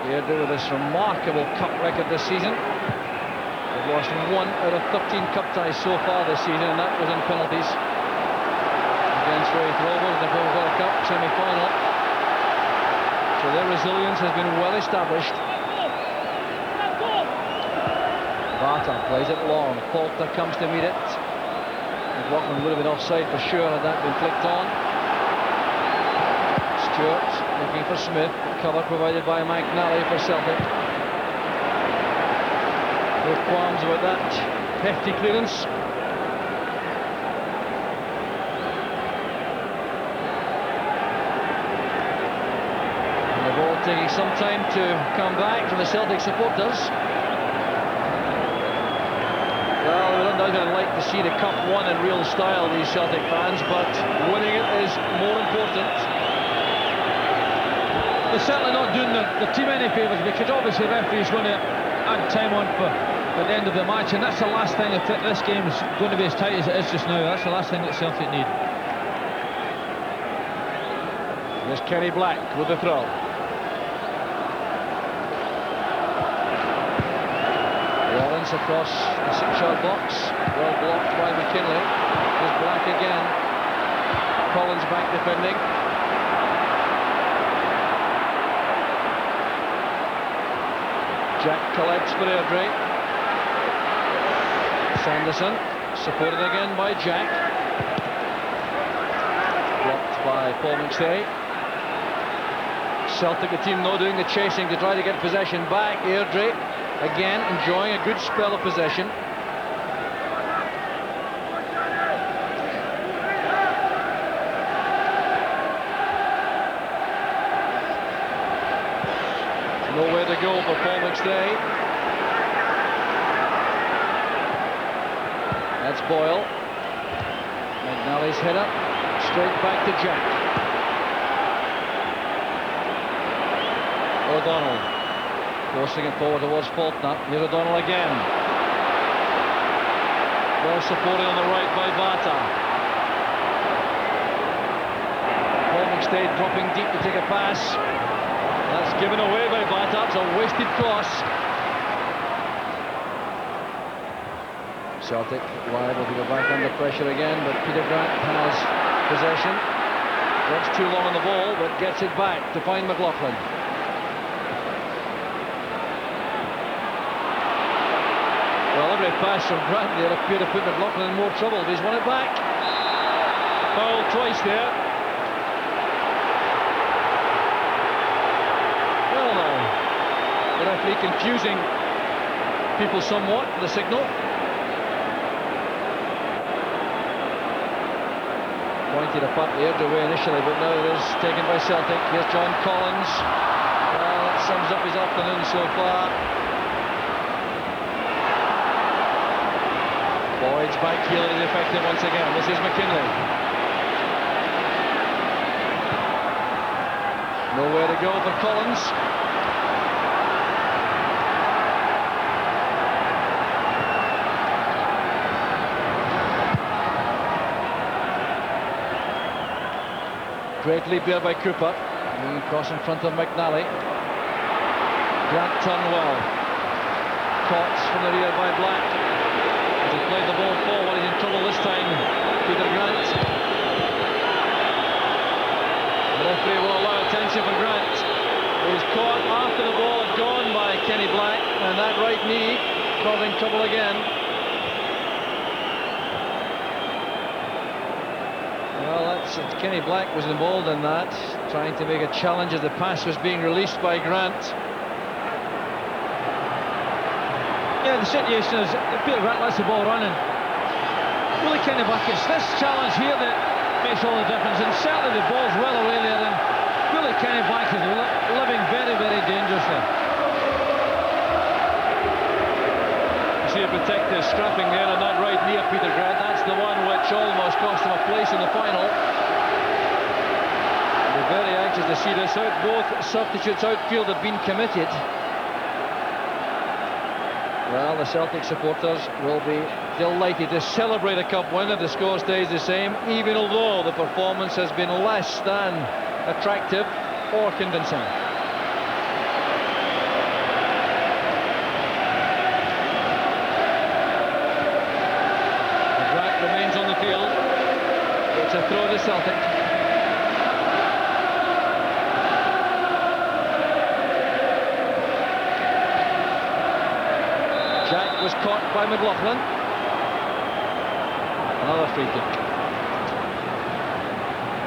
Airdrie with this remarkable cup record this season. They've lost 1 out of 13 cup ties so far this season, and that was in penalties against Raith Rovers in the World Cup semi-final. So their resilience has been well established. Barter plays it long. Faulkner comes to meet it. McLaughlin would have been offside for sure had that been flicked on. Stewart looking for Smith. Cover provided by McNally for Celtic. No qualms about that hefty clearance. And the ball taking some time to come back from the Celtic supporters. Well, they would undoubtedly like to see the cup won in real style, these Celtic fans, but winning it is more important. They're certainly not doing the team any favours, because obviously the referee's going to add time on for at the end of the match, and that's the last thing. If this game's going to be as tight as it is just now, that's the last thing that Celtic need. Here's Kenny Black with the throw. Rollins across the 6-yard box, well blocked by McKinley. Here's Black again. Collins back defending. Jack collects for Airdrie. Sanderson, supported again by Jack. Blocked by Paul McStay. Celtic, the team now doing the chasing to try to get possession back. Airdrie, again, enjoying a good spell of possession. Nowhere to go for Paul McStay. That's Boyle. McNally's header, straight back to Jack. O'Donnell, forcing it forward towards Faulkner. Here's O'Donnell again. Well supported on the right by Bata. Paul McStay dropping deep to take a pass. That's given away by Bata. It's a wasted cross. Celtic liable to go back under pressure again, but Peter Grant has possession. Works too long on the ball, but gets it back to find McLaughlin. Well, every pass from Grant there appeared to put McLaughlin in more trouble. He's won it back. Foul twice there. Well, now, the referee confusing people somewhat for the signal. Pointed a punt the Airdrie way initially, but now it is taken by Celtic. Here's John Collins. Well, that sums up his afternoon so far. Boyd's back heel is effective once again. This is McKinley. Nowhere to go for Collins. Great leap there by Cooper. Moving across in front of McNally. Grant turned well. Caught from the rear by Black. As he played the ball forward, he's in trouble this time. Peter Grant. The referee will allow attention for Grant. He's caught after the ball had gone by Kenny Black, and that right knee causing trouble again. Kenny Black was involved in that, trying to make a challenge as the pass was being released by Grant. Yeah, the situation is Peter Grant lets the ball running. Really kind of it's this challenge here that makes all the difference, and certainly the ball's well away there, and really Kenny Black is living very, very dangerously. You see a protective strapping there on that right knee of Peter Grant. That's the one which almost cost him a place in the final. They're very anxious to see this out. Both substitutes outfield have been committed. Well, the Celtic supporters will be delighted to celebrate a cup win if the score stays the same, even although the performance has been less than attractive or convincing. Grant remains on the field. It's a throw to Celtic. Jack was caught by McLaughlin. Another free kick.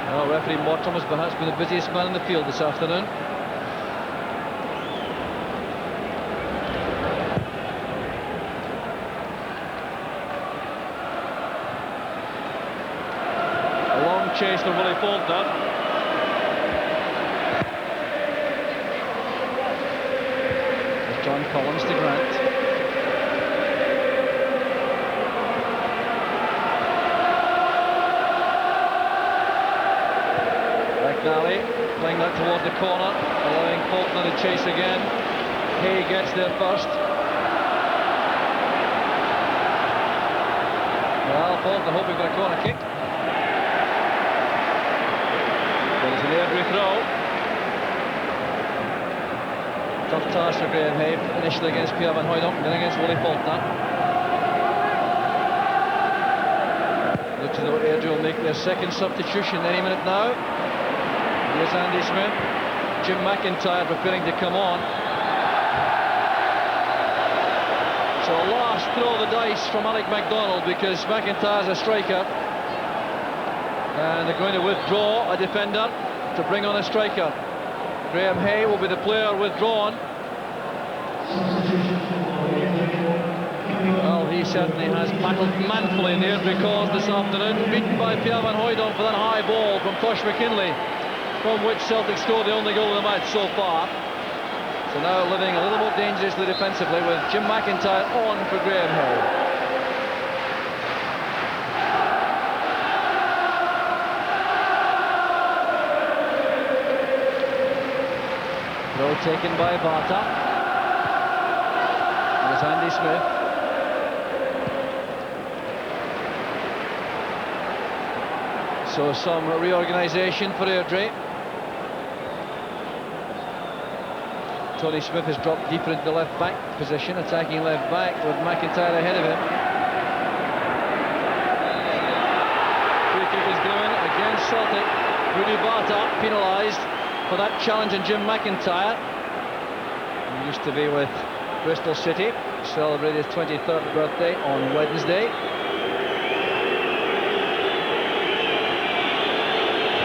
Well, referee Morton has perhaps been the busiest man in the field this afternoon. A long chase for Willie Faulkner. There's John Collins to Grant. McNally playing that towards the corner, allowing Faulkner to chase again. Hay gets there first. fault, they're hoping for a corner kick. But it's an Airdrie throw. Tough task for Graham Hay, initially against Pierre Van Hooydonk, then against Willie Faulkner. Looks as though Airdrie will make their second substitution any minute now. Here's Andy Smith. Jim McIntyre preparing to come on. So last throw of the dice from Alec MacDonald, because McIntyre's a striker. And they're going to withdraw a defender to bring on a striker. Graham Hay will be the player withdrawn. Well, he certainly has battled manfully in the Airdrie cause this afternoon, beaten by Pierre Van Hooydonk for that high ball from Tosh McKinley, from which Celtic scored the only goal of the match so far. So now living a little more dangerously defensively with Jim McIntyre on for Graham Hay. Throw taken by Vata. There's Andy Smith. So some reorganisation for Airdrie. Tony Smith has dropped deeper into the left back position, attacking left back with McIntyre ahead of him. Free kick is given against Celtic. Rudy Vata penalised for that challenge on Jim McIntyre. He used to be with Bristol City, celebrated his 23rd birthday on Wednesday.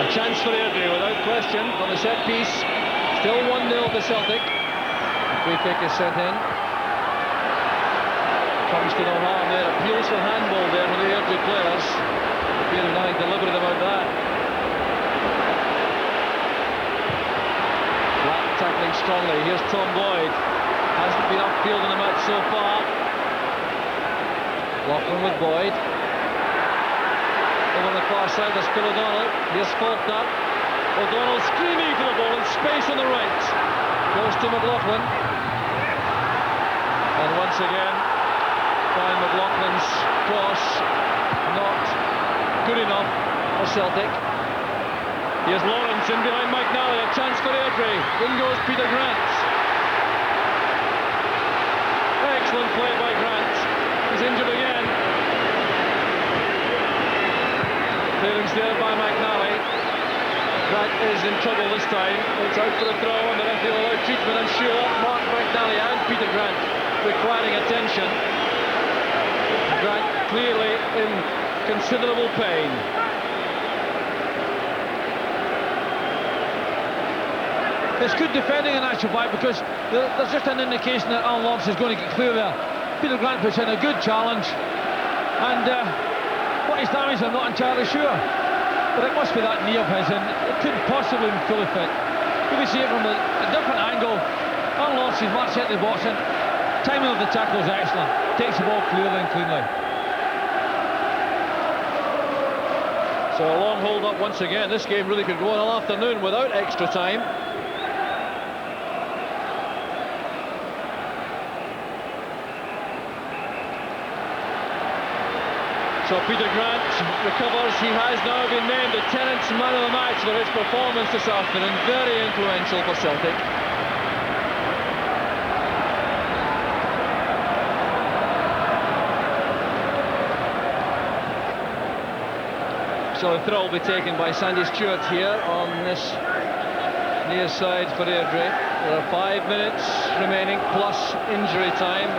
A chance for Airdrie without question from the set piece. Still 1-0 to Celtic. The free kick is sent in. Comes to no harm there. Appeals for handball there for the Airdrie players. Appears nothing deliberate about that. Black tackling strongly. Here's Tom Boyd. Hasn't been upfield in the match so far. Loughlin with Boyd. Over on the far side, there's Phil O'Donnell. Here's Faulkner. O'Donnell screaming for the ball in space on the right. Goes to McLaughlin. And once again, Brian McLaughlin's cross not good enough for Celtic. Here's Lawrence in behind McNally. A chance for Airdrie. In goes Peter Grant. Excellent play by Grant. He's injured again. Clearance there by McNally. Grant is in trouble this time. It's out for the throw and the referee will allow treatment, I'm sure. Mark McNally and Peter Grant requiring attention. Grant clearly in considerable pain. It's good defending in actual fact, because there's just an indication that Alan Lawrence is going to get clear there. Peter Grant puts in a good challenge, and what he's damaged I'm not entirely sure, but it must be that knee of his, and it couldn't possibly be fully fit. You can see it from a different angle. Alan Lawrence is much hit the box, and timing of the tackle is excellent. Takes the ball clearly and cleanly. So a long hold up once again. This game really could go on all afternoon without extra time. So Peter Grant recovers. He has now been named the Tennent's man of the match for his performance this afternoon. Very influential for Celtic. So the throw will be taken by Sandy Stewart here on this near side for Airdrie. There are 5 minutes remaining plus injury time,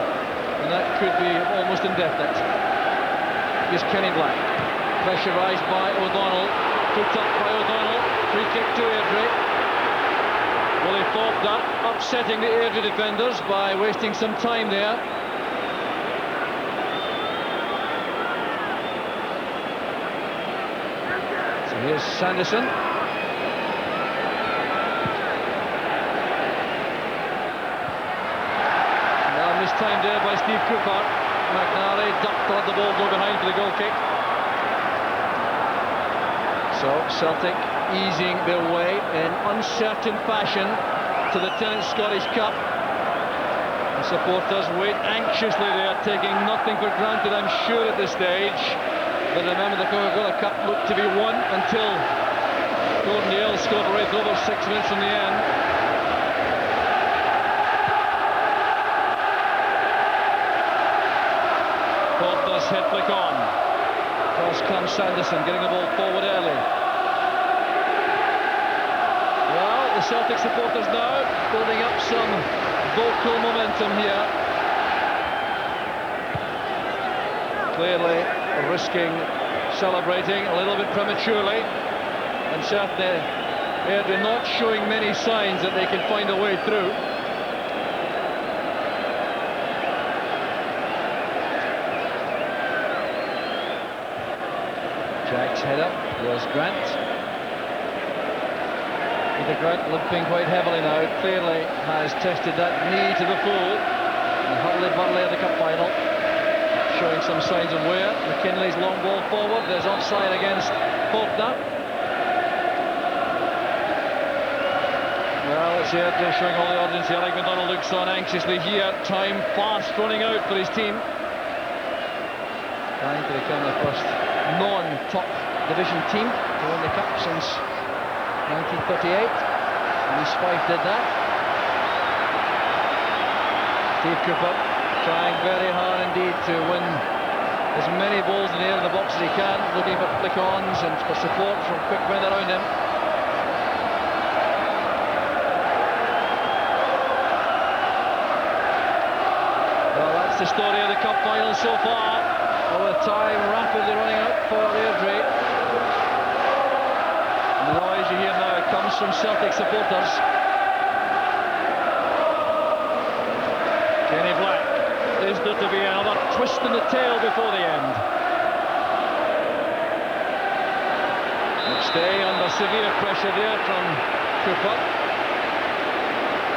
and that could be almost indefinite. Here's Kenny Black, pressurised by O'Donnell, put up by O'Donnell, free kick to Airdrie. Willie Faulkner upsetting the Airdrie defenders by wasting some time there. So here's Sanderson. Now mistimed there by Steve Cooper. McNally ducked to let the ball go behind for the goal kick. So Celtic easing their way in uncertain fashion to the Tennent's Scottish Cup. The supporters wait anxiously there, taking nothing for granted, I'm sure, at this stage. But remember, the Coca-Cola Cup looked to be won until Gordon Yale scored right over 6 minutes from the end. Faulkner's hit flick on. Across comes Sanderson, getting the ball forward early. Well, the Celtic supporters now building up some vocal momentum here. Clearly risking celebrating a little bit prematurely, and certainly Airdrie not showing many signs that they can find a way through. Jack's head up, was Grant. Peter Grant limping quite heavily now, clearly has tested that knee to the full. And hurly-burly of the cup final, showing some signs of wear. McKinley's long ball forward, there's offside against Faulkner. Well, it's Airdrie showing all the audience here. Alec McDonald looks on anxiously here. Time fast running out for his team. Trying to become the first non-top division team to win the cup since 1938. And Fife did that. Steve Cooper trying very hard indeed to win as many balls in the air in the box as he can, looking for flick-ons and for support from quick men around him. Well, that's the story of the cup final so far. All the time rapidly running out for Airdrie. And the noise you hear now comes from Celtic supporters. Kenny Black. Is there to be another twist in the tail before the end? McStay under severe pressure there from Cooper.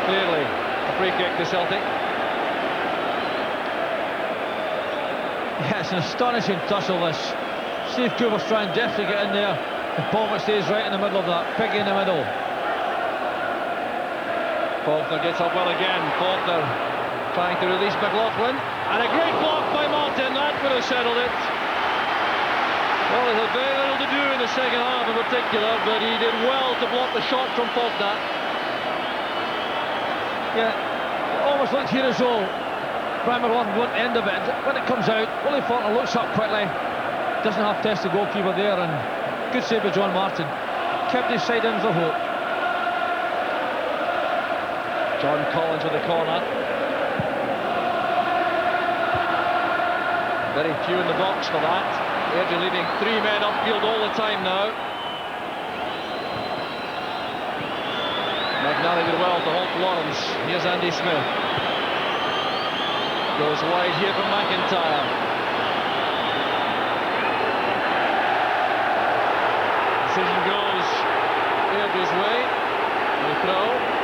Clearly a free kick to Celtic. Yeah, it's an astonishing tussle, this. Steve Cooper's trying desperately to get in there, and Paul McStay's right in the middle of that, piggy in the middle. Faulkner gets up well again. Faulkner trying to release McLaughlin, and a great block by Martin. That would have settled it. Well, he had very little to do in the second half in particular, but he did well to block the shot from Faulkner. Yeah, it almost looked here as though Brian McLaughlin won't end of it. When it comes out, Willie Faulkner looks up quickly, doesn't have to test the goalkeeper there, and good save by John Martin. Kept his side in for hope. John Collins with the corner. Very few in the box for that. Airdrie leading 3 men upfield all the time now. McNally did well to hold Lawrence. Here's Andy Smith. Goes wide here from McIntyre. Decision goes Airdrie's way. The throw.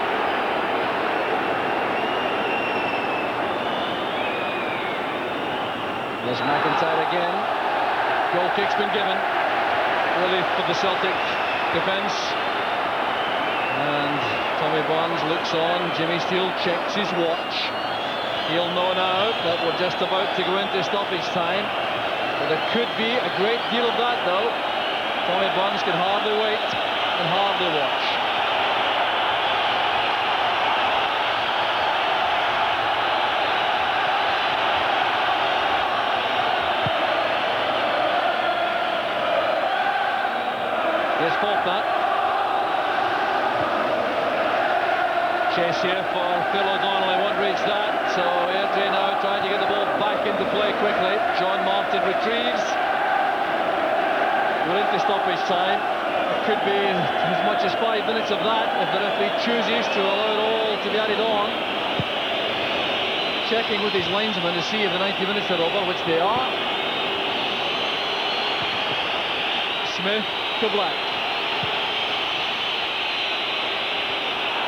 There's McIntyre again. Goal kick's been given. Relief for the Celtic defence. And Tommy Barnes looks on. Jimmy Steele checks his watch. He'll know now that we're just about to go into stoppage time. But there could be a great deal of that though. Tommy Barnes can hardly wait and hardly watch. Here's Faulkner. Chase here for Phil O'Donnell, he won't reach that, so Airdrie now trying to get the ball back into play quickly. John Martin retrieves. We're into stoppage time. It could be as much as 5 minutes of that if the referee chooses to allow it all to be added on. Checking with his linesman to see if the 90 minutes are over, which they are. Smith to Black.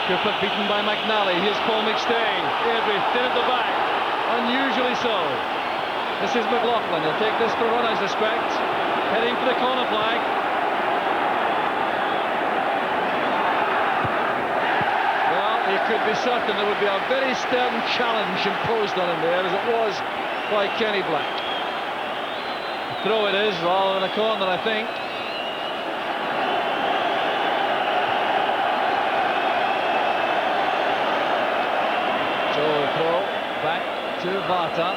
Cooper beaten by McNally. Here's Paul McStay. Airdrie thin at the back. Unusually so. This is McLaughlin. He'll take this for run, I suspect. Heading for the corner flag. Well, he could be certain there would be a very stern challenge imposed on him there, as it was by Kenny Black. Throw it is, rather than a corner, I think. Throw back to Vata.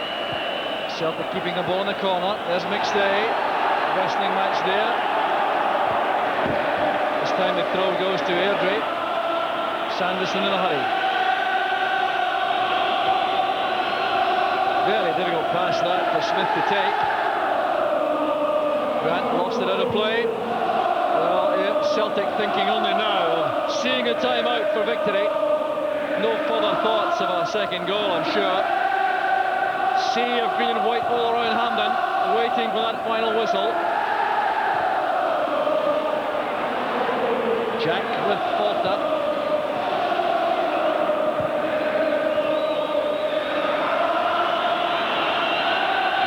Celtic keeping the ball in the corner. There's McStay. Wrestling match there. This time the throw goes to Airdrie. Sanderson in a hurry. Very difficult pass that for Smith to take. Grant lost it out of play. Well, yeah, Celtic thinking only now of seeing a timeout for victory. No further thoughts of a second goal, I'm sure. Sea of green and white all around Hampden, waiting for that final whistle. Jack with Falta.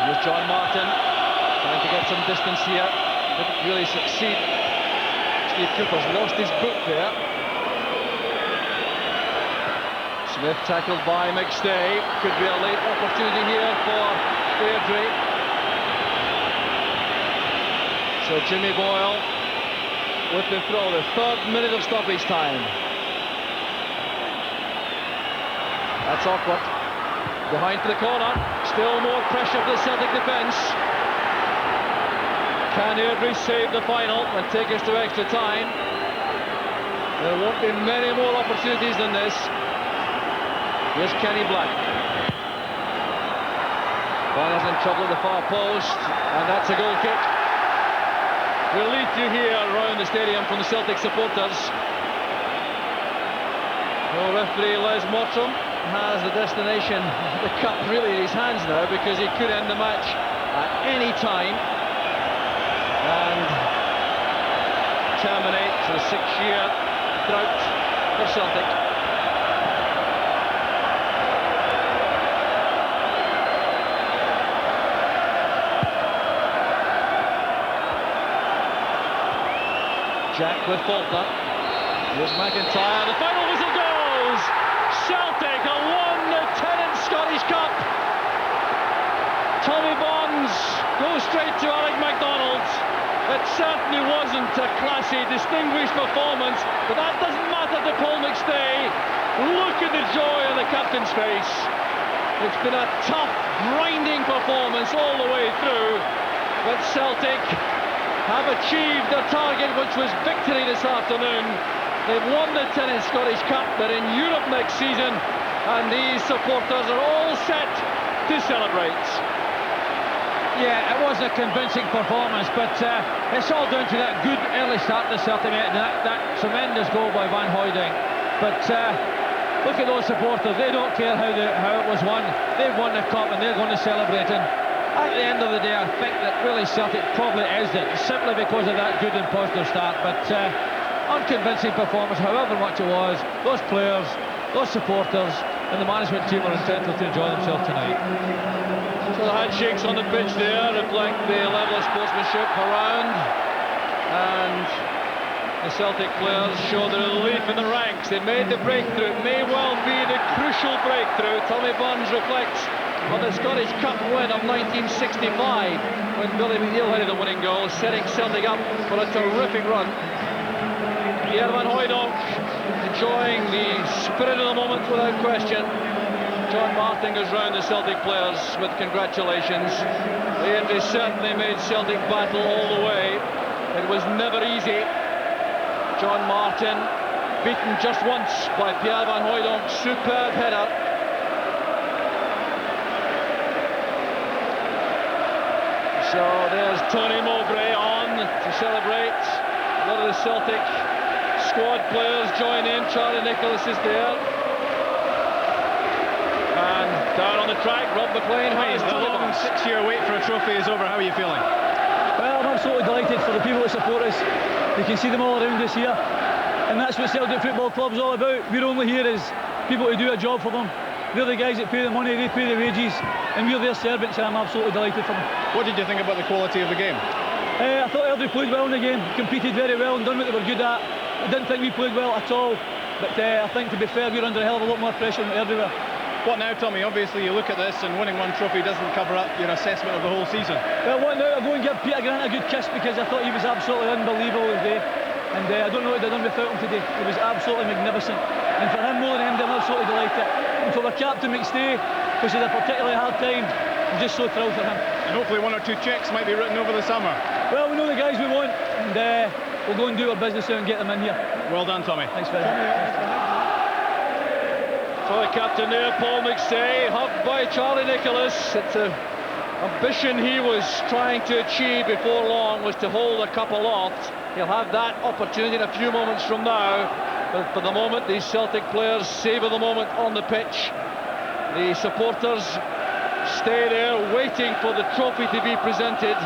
Here's John Martin, trying to get some distance here. Didn't really succeed. Steve Cooper's lost his boot there. Smith tackled by McStay. Could be a late opportunity here for Airdrie. So Jimmy Boyle with the throw, the 3rd minute of stoppage time. That's awkward. Behind for the corner. Still more pressure for the Celtic defence. Can Airdrie save the final and take us to extra time? There won't be many more opportunities than this. Here's Kenny Black. Bonner's in trouble at the far post, and that's a goal kick. Relief you hear around the stadium from the Celtic supporters. Well, referee Les Mottram has the destination, the cup really in his hands now, because he could end the match at any time and terminate the 6-year drought for Celtic. Jack with Falta. Here's McIntyre. The final whistle goes! Celtic have won the 10th Scottish Cup. Tommy Bonds goes straight to Alec MacDonald. It certainly wasn't a classy, distinguished performance, but that doesn't matter to Paul McStay. Look at the joy on the captain's face. It's been a tough, grinding performance all the way through, but Celtic have achieved their target, which was victory this afternoon. They've won the 10th Scottish Cup. They're in Europe next season, and these supporters are all set to celebrate. Yeah, it was a convincing performance, but it's all down to that good early start to Celtic, and that tremendous goal by Van Hooijdonk. But look at those supporters. They don't care how it was won. They've won the cup, and they're going to celebrate. And at the end of the day, I think that really Celtic probably edged it, simply because of that good and positive start. But unconvincing performance, however much it was. Those players, those supporters, and the management team are entitled to enjoy themselves tonight. So the handshakes on the pitch there reflect the level of sportsmanship around, and the Celtic players show the relief in the ranks. They made the breakthrough. It may well be the crucial breakthrough. Tommy Bonds reflects on the Scottish Cup win of 1965, when Billy McNeil headed the winning goal, setting Celtic up for a terrific run. Pierre Van Hooijdonk enjoying the spirit of the moment without question. John Martin goes round the Celtic players with congratulations. They certainly made Celtic battle all the way. It was never easy. John Martin beaten just once by Pierre Van Hooijdonk. Superb header. So there's Tony Mowbray on to celebrate. A lot of the Celtic squad players join in. Charlie Nicholas is there. And down on the track, Rob McLean. The long 6-year wait for a trophy is over. How are you feeling? Well, I'm absolutely delighted for the people that support us. You can see them all around us here. And that's what Celtic Football Club's all about. We're only here as people to do a job for them. They're the guys that pay the money, they pay the wages, and we're their servants, and I'm absolutely delighted for them. What did you think about the quality of the game? I thought Airdrie played well in the game, competed very well and done what they were good at. I didn't think we played well at all, but I think, to be fair, we're under a hell of a lot more pressure than Airdrie were. What now, Tommy? Obviously, you look at this and winning one trophy doesn't cover up your assessment of the whole season. Well, what now? I'll go and give Peter Grant a good kiss because I thought he was absolutely unbelievable today. And I don't know what they've done without him today. It was absolutely magnificent. And for him more than him, I'm absolutely delighted. And for our captain McStay, which is a particularly hard time, I'm just so thrilled for him. And hopefully 1 or 2 checks might be written over the summer. Well, we know the guys we want, and we'll go and do our business now and get them in here. Well done, Tommy. Thanks very much. So the captain there, Paul McStay, hugged by Charlie Nicholas. It's an ambition he was trying to achieve before long, was to hold the cup aloft. He'll have that opportunity in a few moments from now. But for the moment, these Celtic players savour the moment on the pitch. The supporters stay there waiting for the trophy to be presented.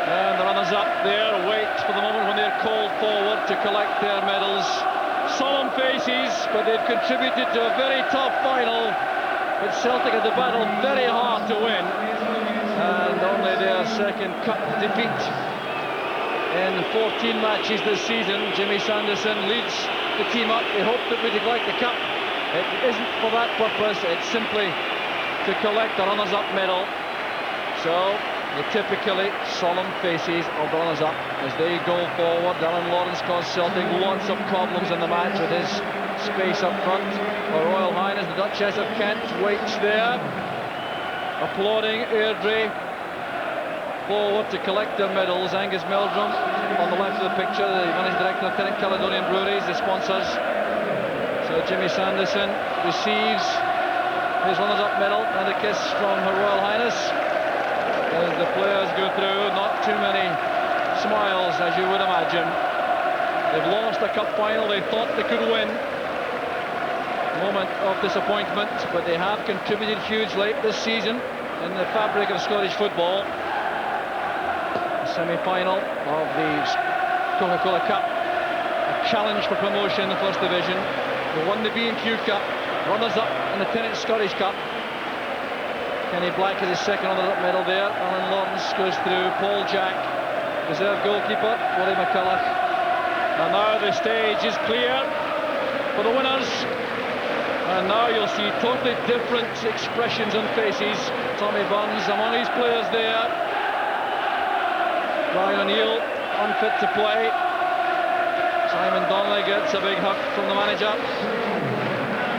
And the runners-up there wait for the moment when they're called forward to collect their medals. Solemn faces, but they've contributed to a very tough final. But Celtic had to battle very hard to win. And only their second cup defeat in 14 matches this season. Jimmy Sanderson leads the team up. They hope that we collect the cup. It isn't for that purpose, it's simply to collect the runners-up medal. So the typically solemn faces of the runners-up as they go forward. Alan Lawrence caused Celtic lots of problems in the match with his space up front. Her Royal Highness the Duchess of Kent waits there, applauding Airdrie. Forward to collect their medals. Angus Meldrum on the left of the picture, the managing director of Tennant Caledonian Breweries, the sponsors. So Jimmy Sanderson receives his runners-up medal and a kiss from Her Royal Highness. As the players go through, not too many smiles as you would imagine. They've lost a cup final they thought they could win. Moment of disappointment, but they have contributed hugely this season in the fabric of Scottish football. Semi-final of the Coca-Cola Cup, a challenge for promotion in the First Division. They won the B&Q Cup, runners-up in the Tennant Scottish Cup. Kenny Black has his second runners-up medal there. Alan Lawrence goes through. Paul Jack, reserve goalkeeper, Willie McCulloch. And now the stage is clear for the winners. And now you'll see totally different expressions on faces. Tommy Burns among his players there. Brian O'Neill, unfit to play. Simon Donnelly gets a big hug from the manager.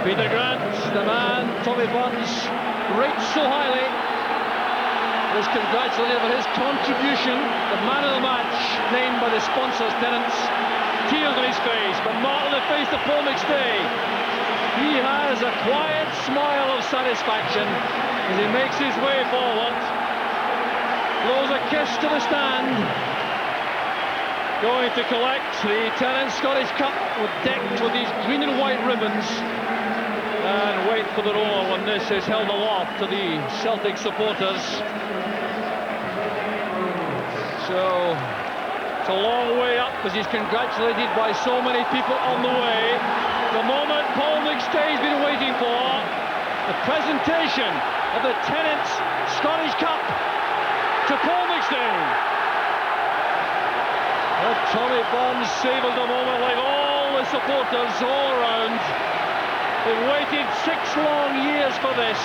Peter Grant, the man, Tommy Burns, rates so highly. Is congratulated for his contribution. The man of the match, named by the sponsors, Tennants. Tears on his face, but not on the face of Paul McStay. He has a quiet smile of satisfaction as he makes his way forward. Blows a kiss to the stand. Going to collect the Tennant Scottish Cup, decked with these green and white ribbons. And wait for the roar when this is held aloft to the Celtic supporters. So it's a long way up as he's congratulated by so many people on the way. The moment Paul McStay's been waiting for. The presentation of the Tennant Scottish Cup to Paul McStay. And Tommy Burns savoured the moment like all the supporters all around. They've waited 6 long years for this.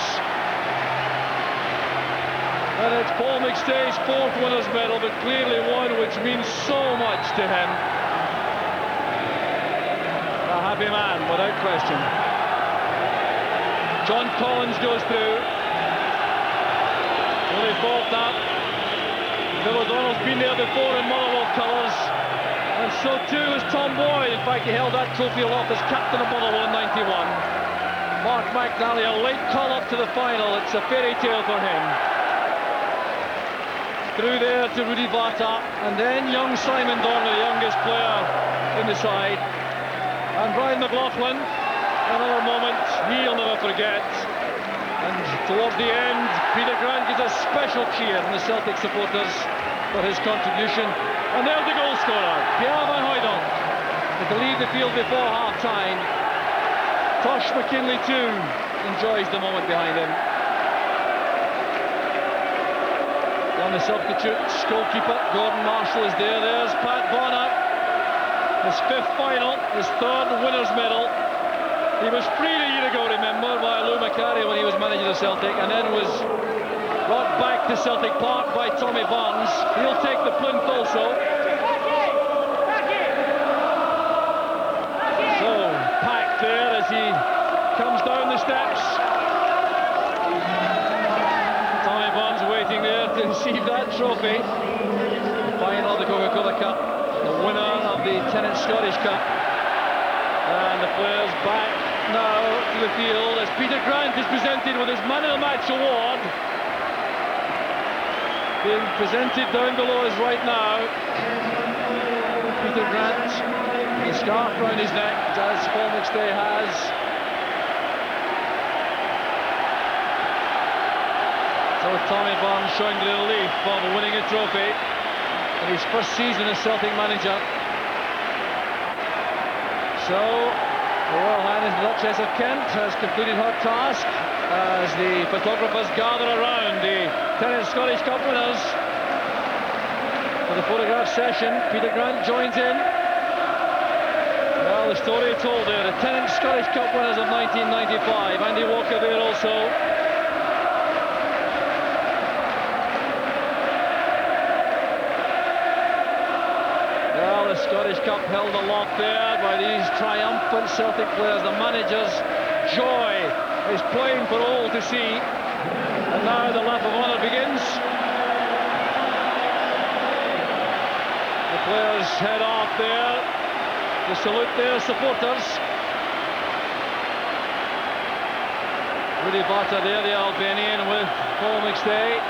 And it's Paul McStay's 4th winner's medal, but clearly one which means so much to him. A happy man, without question. John Collins goes through. Willie Faulkner. Bill O'Donnell's been there before in Motherwell colours, and so too is Tom Boyd. In fact, he held that trophy aloft as captain of Motherwell in '91. Mark McNally, a late call-up to the final. It's a fairy tale for him. Through there to Rudy Vata, and then young Simon Donnelly, the youngest player in the side. And Brian McLaughlin, another moment he'll never forget. And towards the end, Peter Grant gives a special cheer from the Celtic supporters for his contribution. And there's the goal scorer, Pierre Van Hooydonk, to leave the field before half-time. Tosh McKinley too enjoys the moment behind him. On the substitutes, goalkeeper Gordon Marshall is there. There's Pat Bonner, his 5th final, his 3rd winner's medal. He was freed a year ago, remember, by Lou Macari when he was manager of Celtic, and then was brought back to Celtic Park by Tommy Barnes. He'll take the plinth also. So, packed there as he comes down the steps. Tommy Barnes waiting there to receive that trophy. The final of the Coca-Cola Cup, the winner of the Tennent Scottish Cup. And the players back now to the field as Peter Grant is presented with his Man of the Match award. Being presented down below us right now. Peter Grant, the scarf round his neck, as Paul McStay has. So Tommy Barnes showing the relief of winning a trophy in his first season as Celtic manager. So the Royal Highness the Duchess of Kent has completed her task as the photographers gather around the Tennent Scottish Cup winners for the photograph session. Peter Grant joins in. Well, the story told there, the Tennent Scottish Cup winners of 1995. Andy Walker there also. Well, the Scottish Cup held aloft there by these triumphant Celtic players. The manager's joy is plain for all to see. And now the lap of honour begins. The players head off there to salute their supporters. Rudy Bata there, the Albanian, with Paul McStay.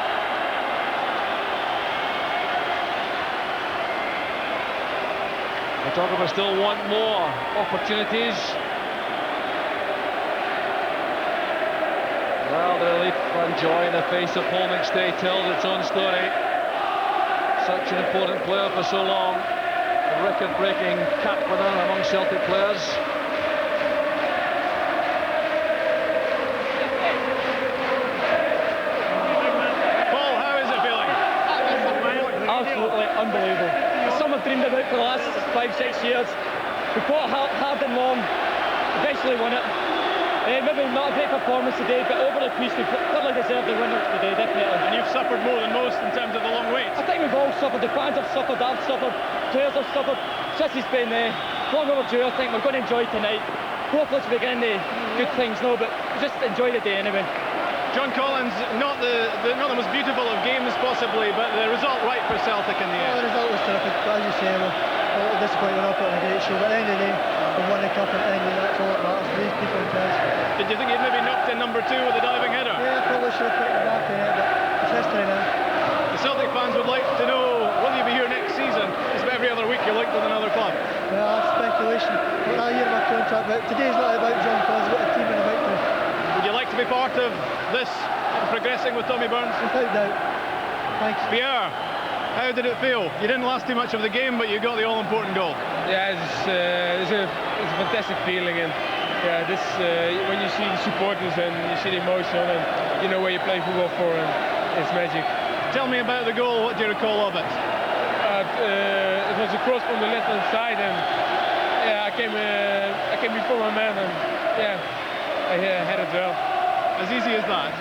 Photographers still want more opportunities. Well, the relief and joy in the face of Paul McStay tells its own story. Such an important player for so long. A record-breaking cap winner among Celtic players. Paul, how is it feeling? Absolutely unbelievable. It's something I've dreamed about for the last 5-6 years. We fought hard and long, eventually won it. Maybe not a great performance today, but over the piece we clearly deserved the winner today, definitely. And you've suffered more than most in terms of the long wait. I think we've all suffered. The fans have suffered, I've suffered, players have suffered. Since it's been long overdue, I think we're going to enjoy tonight. Hopefully it's beginning the good things, no, but just enjoy the day anyway. John Collins, not the most beautiful of games possibly, but the result right for Celtic in the end. The result was terrific, but as you say, we're a little disappointed we're not putting a great show, but at the end of the day, we won the cup, and at the end of the day, that's all that matters. These people in place. Did you think you'd maybe knocked in number 2 with a diving header? Yeah, I probably should have put the back in it, but it's history now. The Celtic fans would like to know, will you be here next season? It's every other week you're linked with another club. Well, that's speculation. I've got a year of my contract, but today's not about John Collins, it's about the team and about me. Would you like to be part of this, progressing with Tommy Burns? Without doubt. Thanks. Pierre, how did it feel? You didn't last too much of the game, but you got the all-important goal. Yeah, it's a fantastic feeling, and yeah, this when you see the supporters and you see the emotion and you know where you play football for, and it's magic. Tell me about the goal. What do you recall of it? It was a cross from the left-hand side, and yeah, I came before my man, and yeah, I had it well. As easy as that?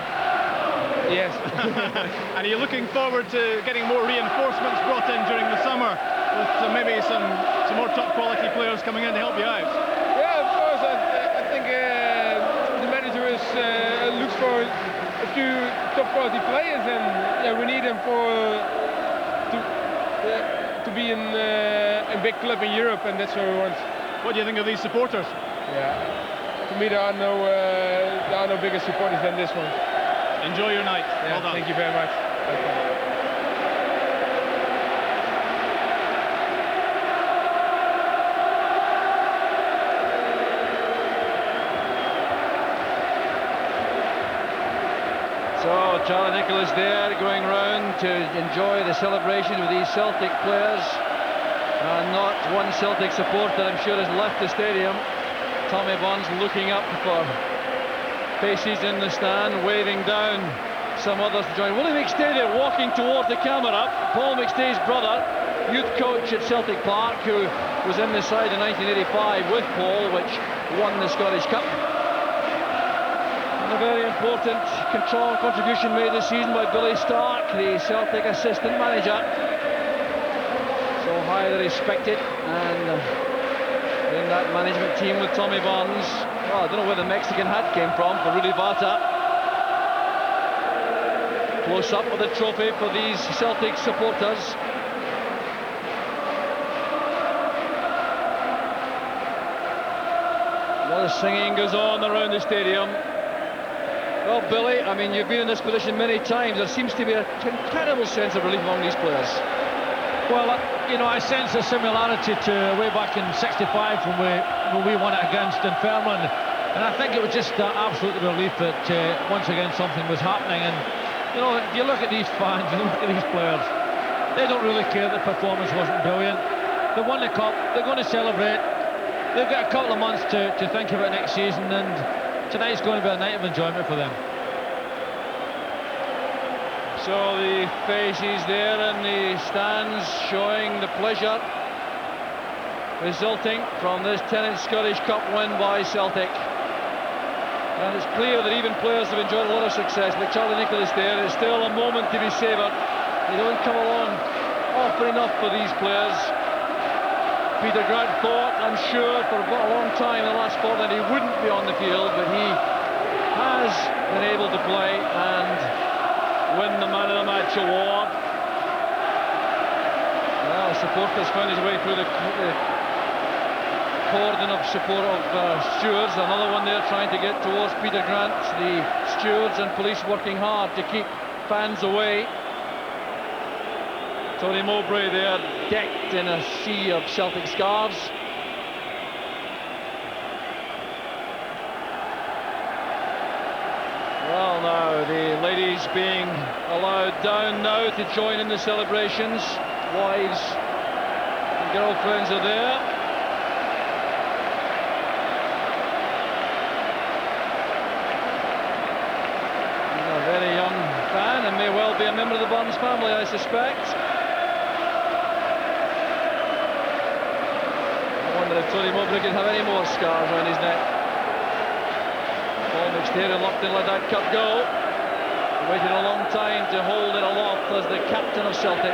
Yes. And are you looking forward to getting more reinforcements brought in during the summer, with maybe some more top quality players coming in to help you out? Yeah, of course. I think the manager looks for a few top quality players, and yeah, we need them to be in a big club in Europe, and that's what we want. What do you think of these supporters? Yeah, for me there are no bigger supporters than this one. Enjoy your night. Yeah, well done. Thank you very much. Okay. So Charlie Nicholas there going round to enjoy the celebration with these Celtic players, and not one Celtic supporter I'm sure has left the stadium. Tommy Barnes looking up for faces in the stand, waving down some others to join. Willie McStay there walking towards the camera. Paul McStay's brother, youth coach at Celtic Park, who was in the side in 1985 with Paul, which won the Scottish Cup. And a very important contribution made this season by Billy Stark, the Celtic assistant manager. So highly respected, and in that management team with Tommy Barnes. Well, I don't know where the Mexican hat came from for Rudy Vata. Close up with the trophy for these Celtic supporters. The singing goes on around the stadium. Well, Billy, I mean, you've been in this position many times. There seems to be an incredible sense of relief among these players. Well, you know, I sense a similarity to way back in '65 when we won it against Dunfermline, and I think it was just absolute relief that once again something was happening. And you know, if you look at these fans, you look at these players, they don't really care that the performance wasn't brilliant. They won the cup, they're going to celebrate. They've got a couple of months to think about next season, and tonight's going to be a night of enjoyment for them. So the faces there in the stands showing the pleasure resulting from this 10th Scottish Cup win by Celtic. And it's clear that even players have enjoyed a lot of success, like Charlie Nicholas there. It's still a moment to be savoured. They don't come along often enough for these players. Peter Grant thought, I'm sure, for a long time in the last fortnight he wouldn't be on the field, but he has been able to play and win the Man of the Match award. Well, supporters found his way through the cordon of support of stewards. Another one there trying to get towards Peter Grant. The stewards and police working hard to keep fans away. Tony Mowbray there, decked in a sea of Celtic scarves. Well, now the ladies being allowed down now to join in the celebrations. Wives and girlfriends are there. He's a very young fan and may well be a member of the Barnes family, I suspect. I wonder if Tony Mowbray can have any more scars around his neck. Paul McStay reluctant to let that cup go. He waited a long time to hold it aloft as the captain of Celtic.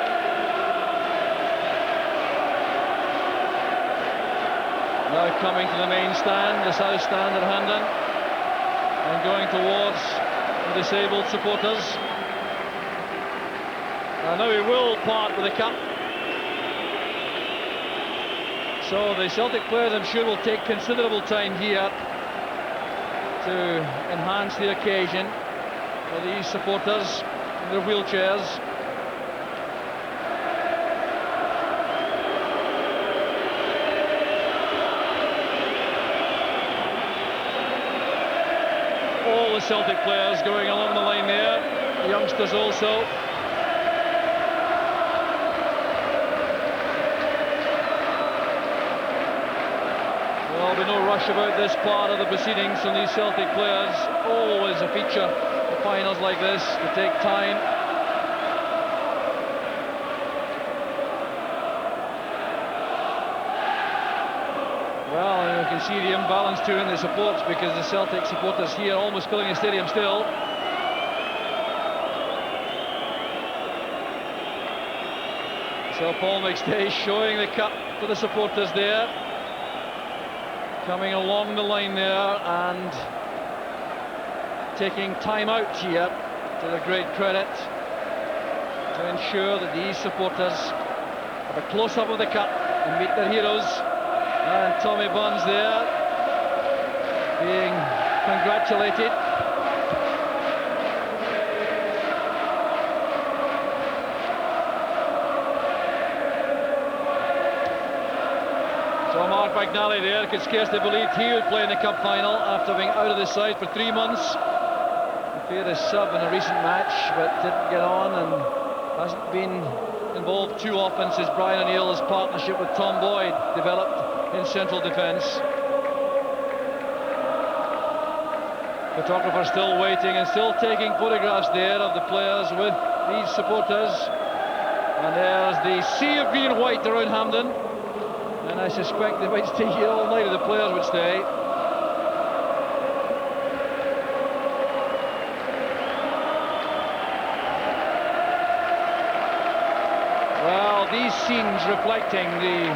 Now coming to the main stand, the south stand at Handon, and going towards the disabled supporters. And now he will part with the cup. So the Celtic players, I'm sure, will take considerable time here to enhance the occasion for these supporters in their wheelchairs. All the Celtic players going along the line there, the youngsters also. There'll be no rush about this part of the proceedings from these Celtic players. Always a feature of finals like this, to take time. Well, you can see the imbalance too in the supports, because the Celtic supporters here almost filling the stadium still. So Paul McStay showing the cup to the supporters there. Coming along the line there and taking time out here, to the great credit, to ensure that these supporters have a close-up of the cup and meet their heroes. And Tommy Barnes there being congratulated. So Mark McNally there could scarcely believe he would play in the cup final after being out of the side for 3 months. He appeared as sub in a recent match, but didn't get on and hasn't been involved too often since Brian O'Neill's partnership with Tom Boyd developed in central defence. Photographer still waiting and still taking photographs there of the players with these supporters. And there's the sea of green and white around Hampden. And I suspect they might stay here all night if the players would stay. these scenes reflecting the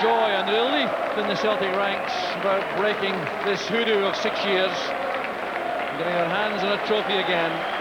joy and relief in the Celtic ranks about breaking this hoodoo of 6 years, getting our hands on a trophy again.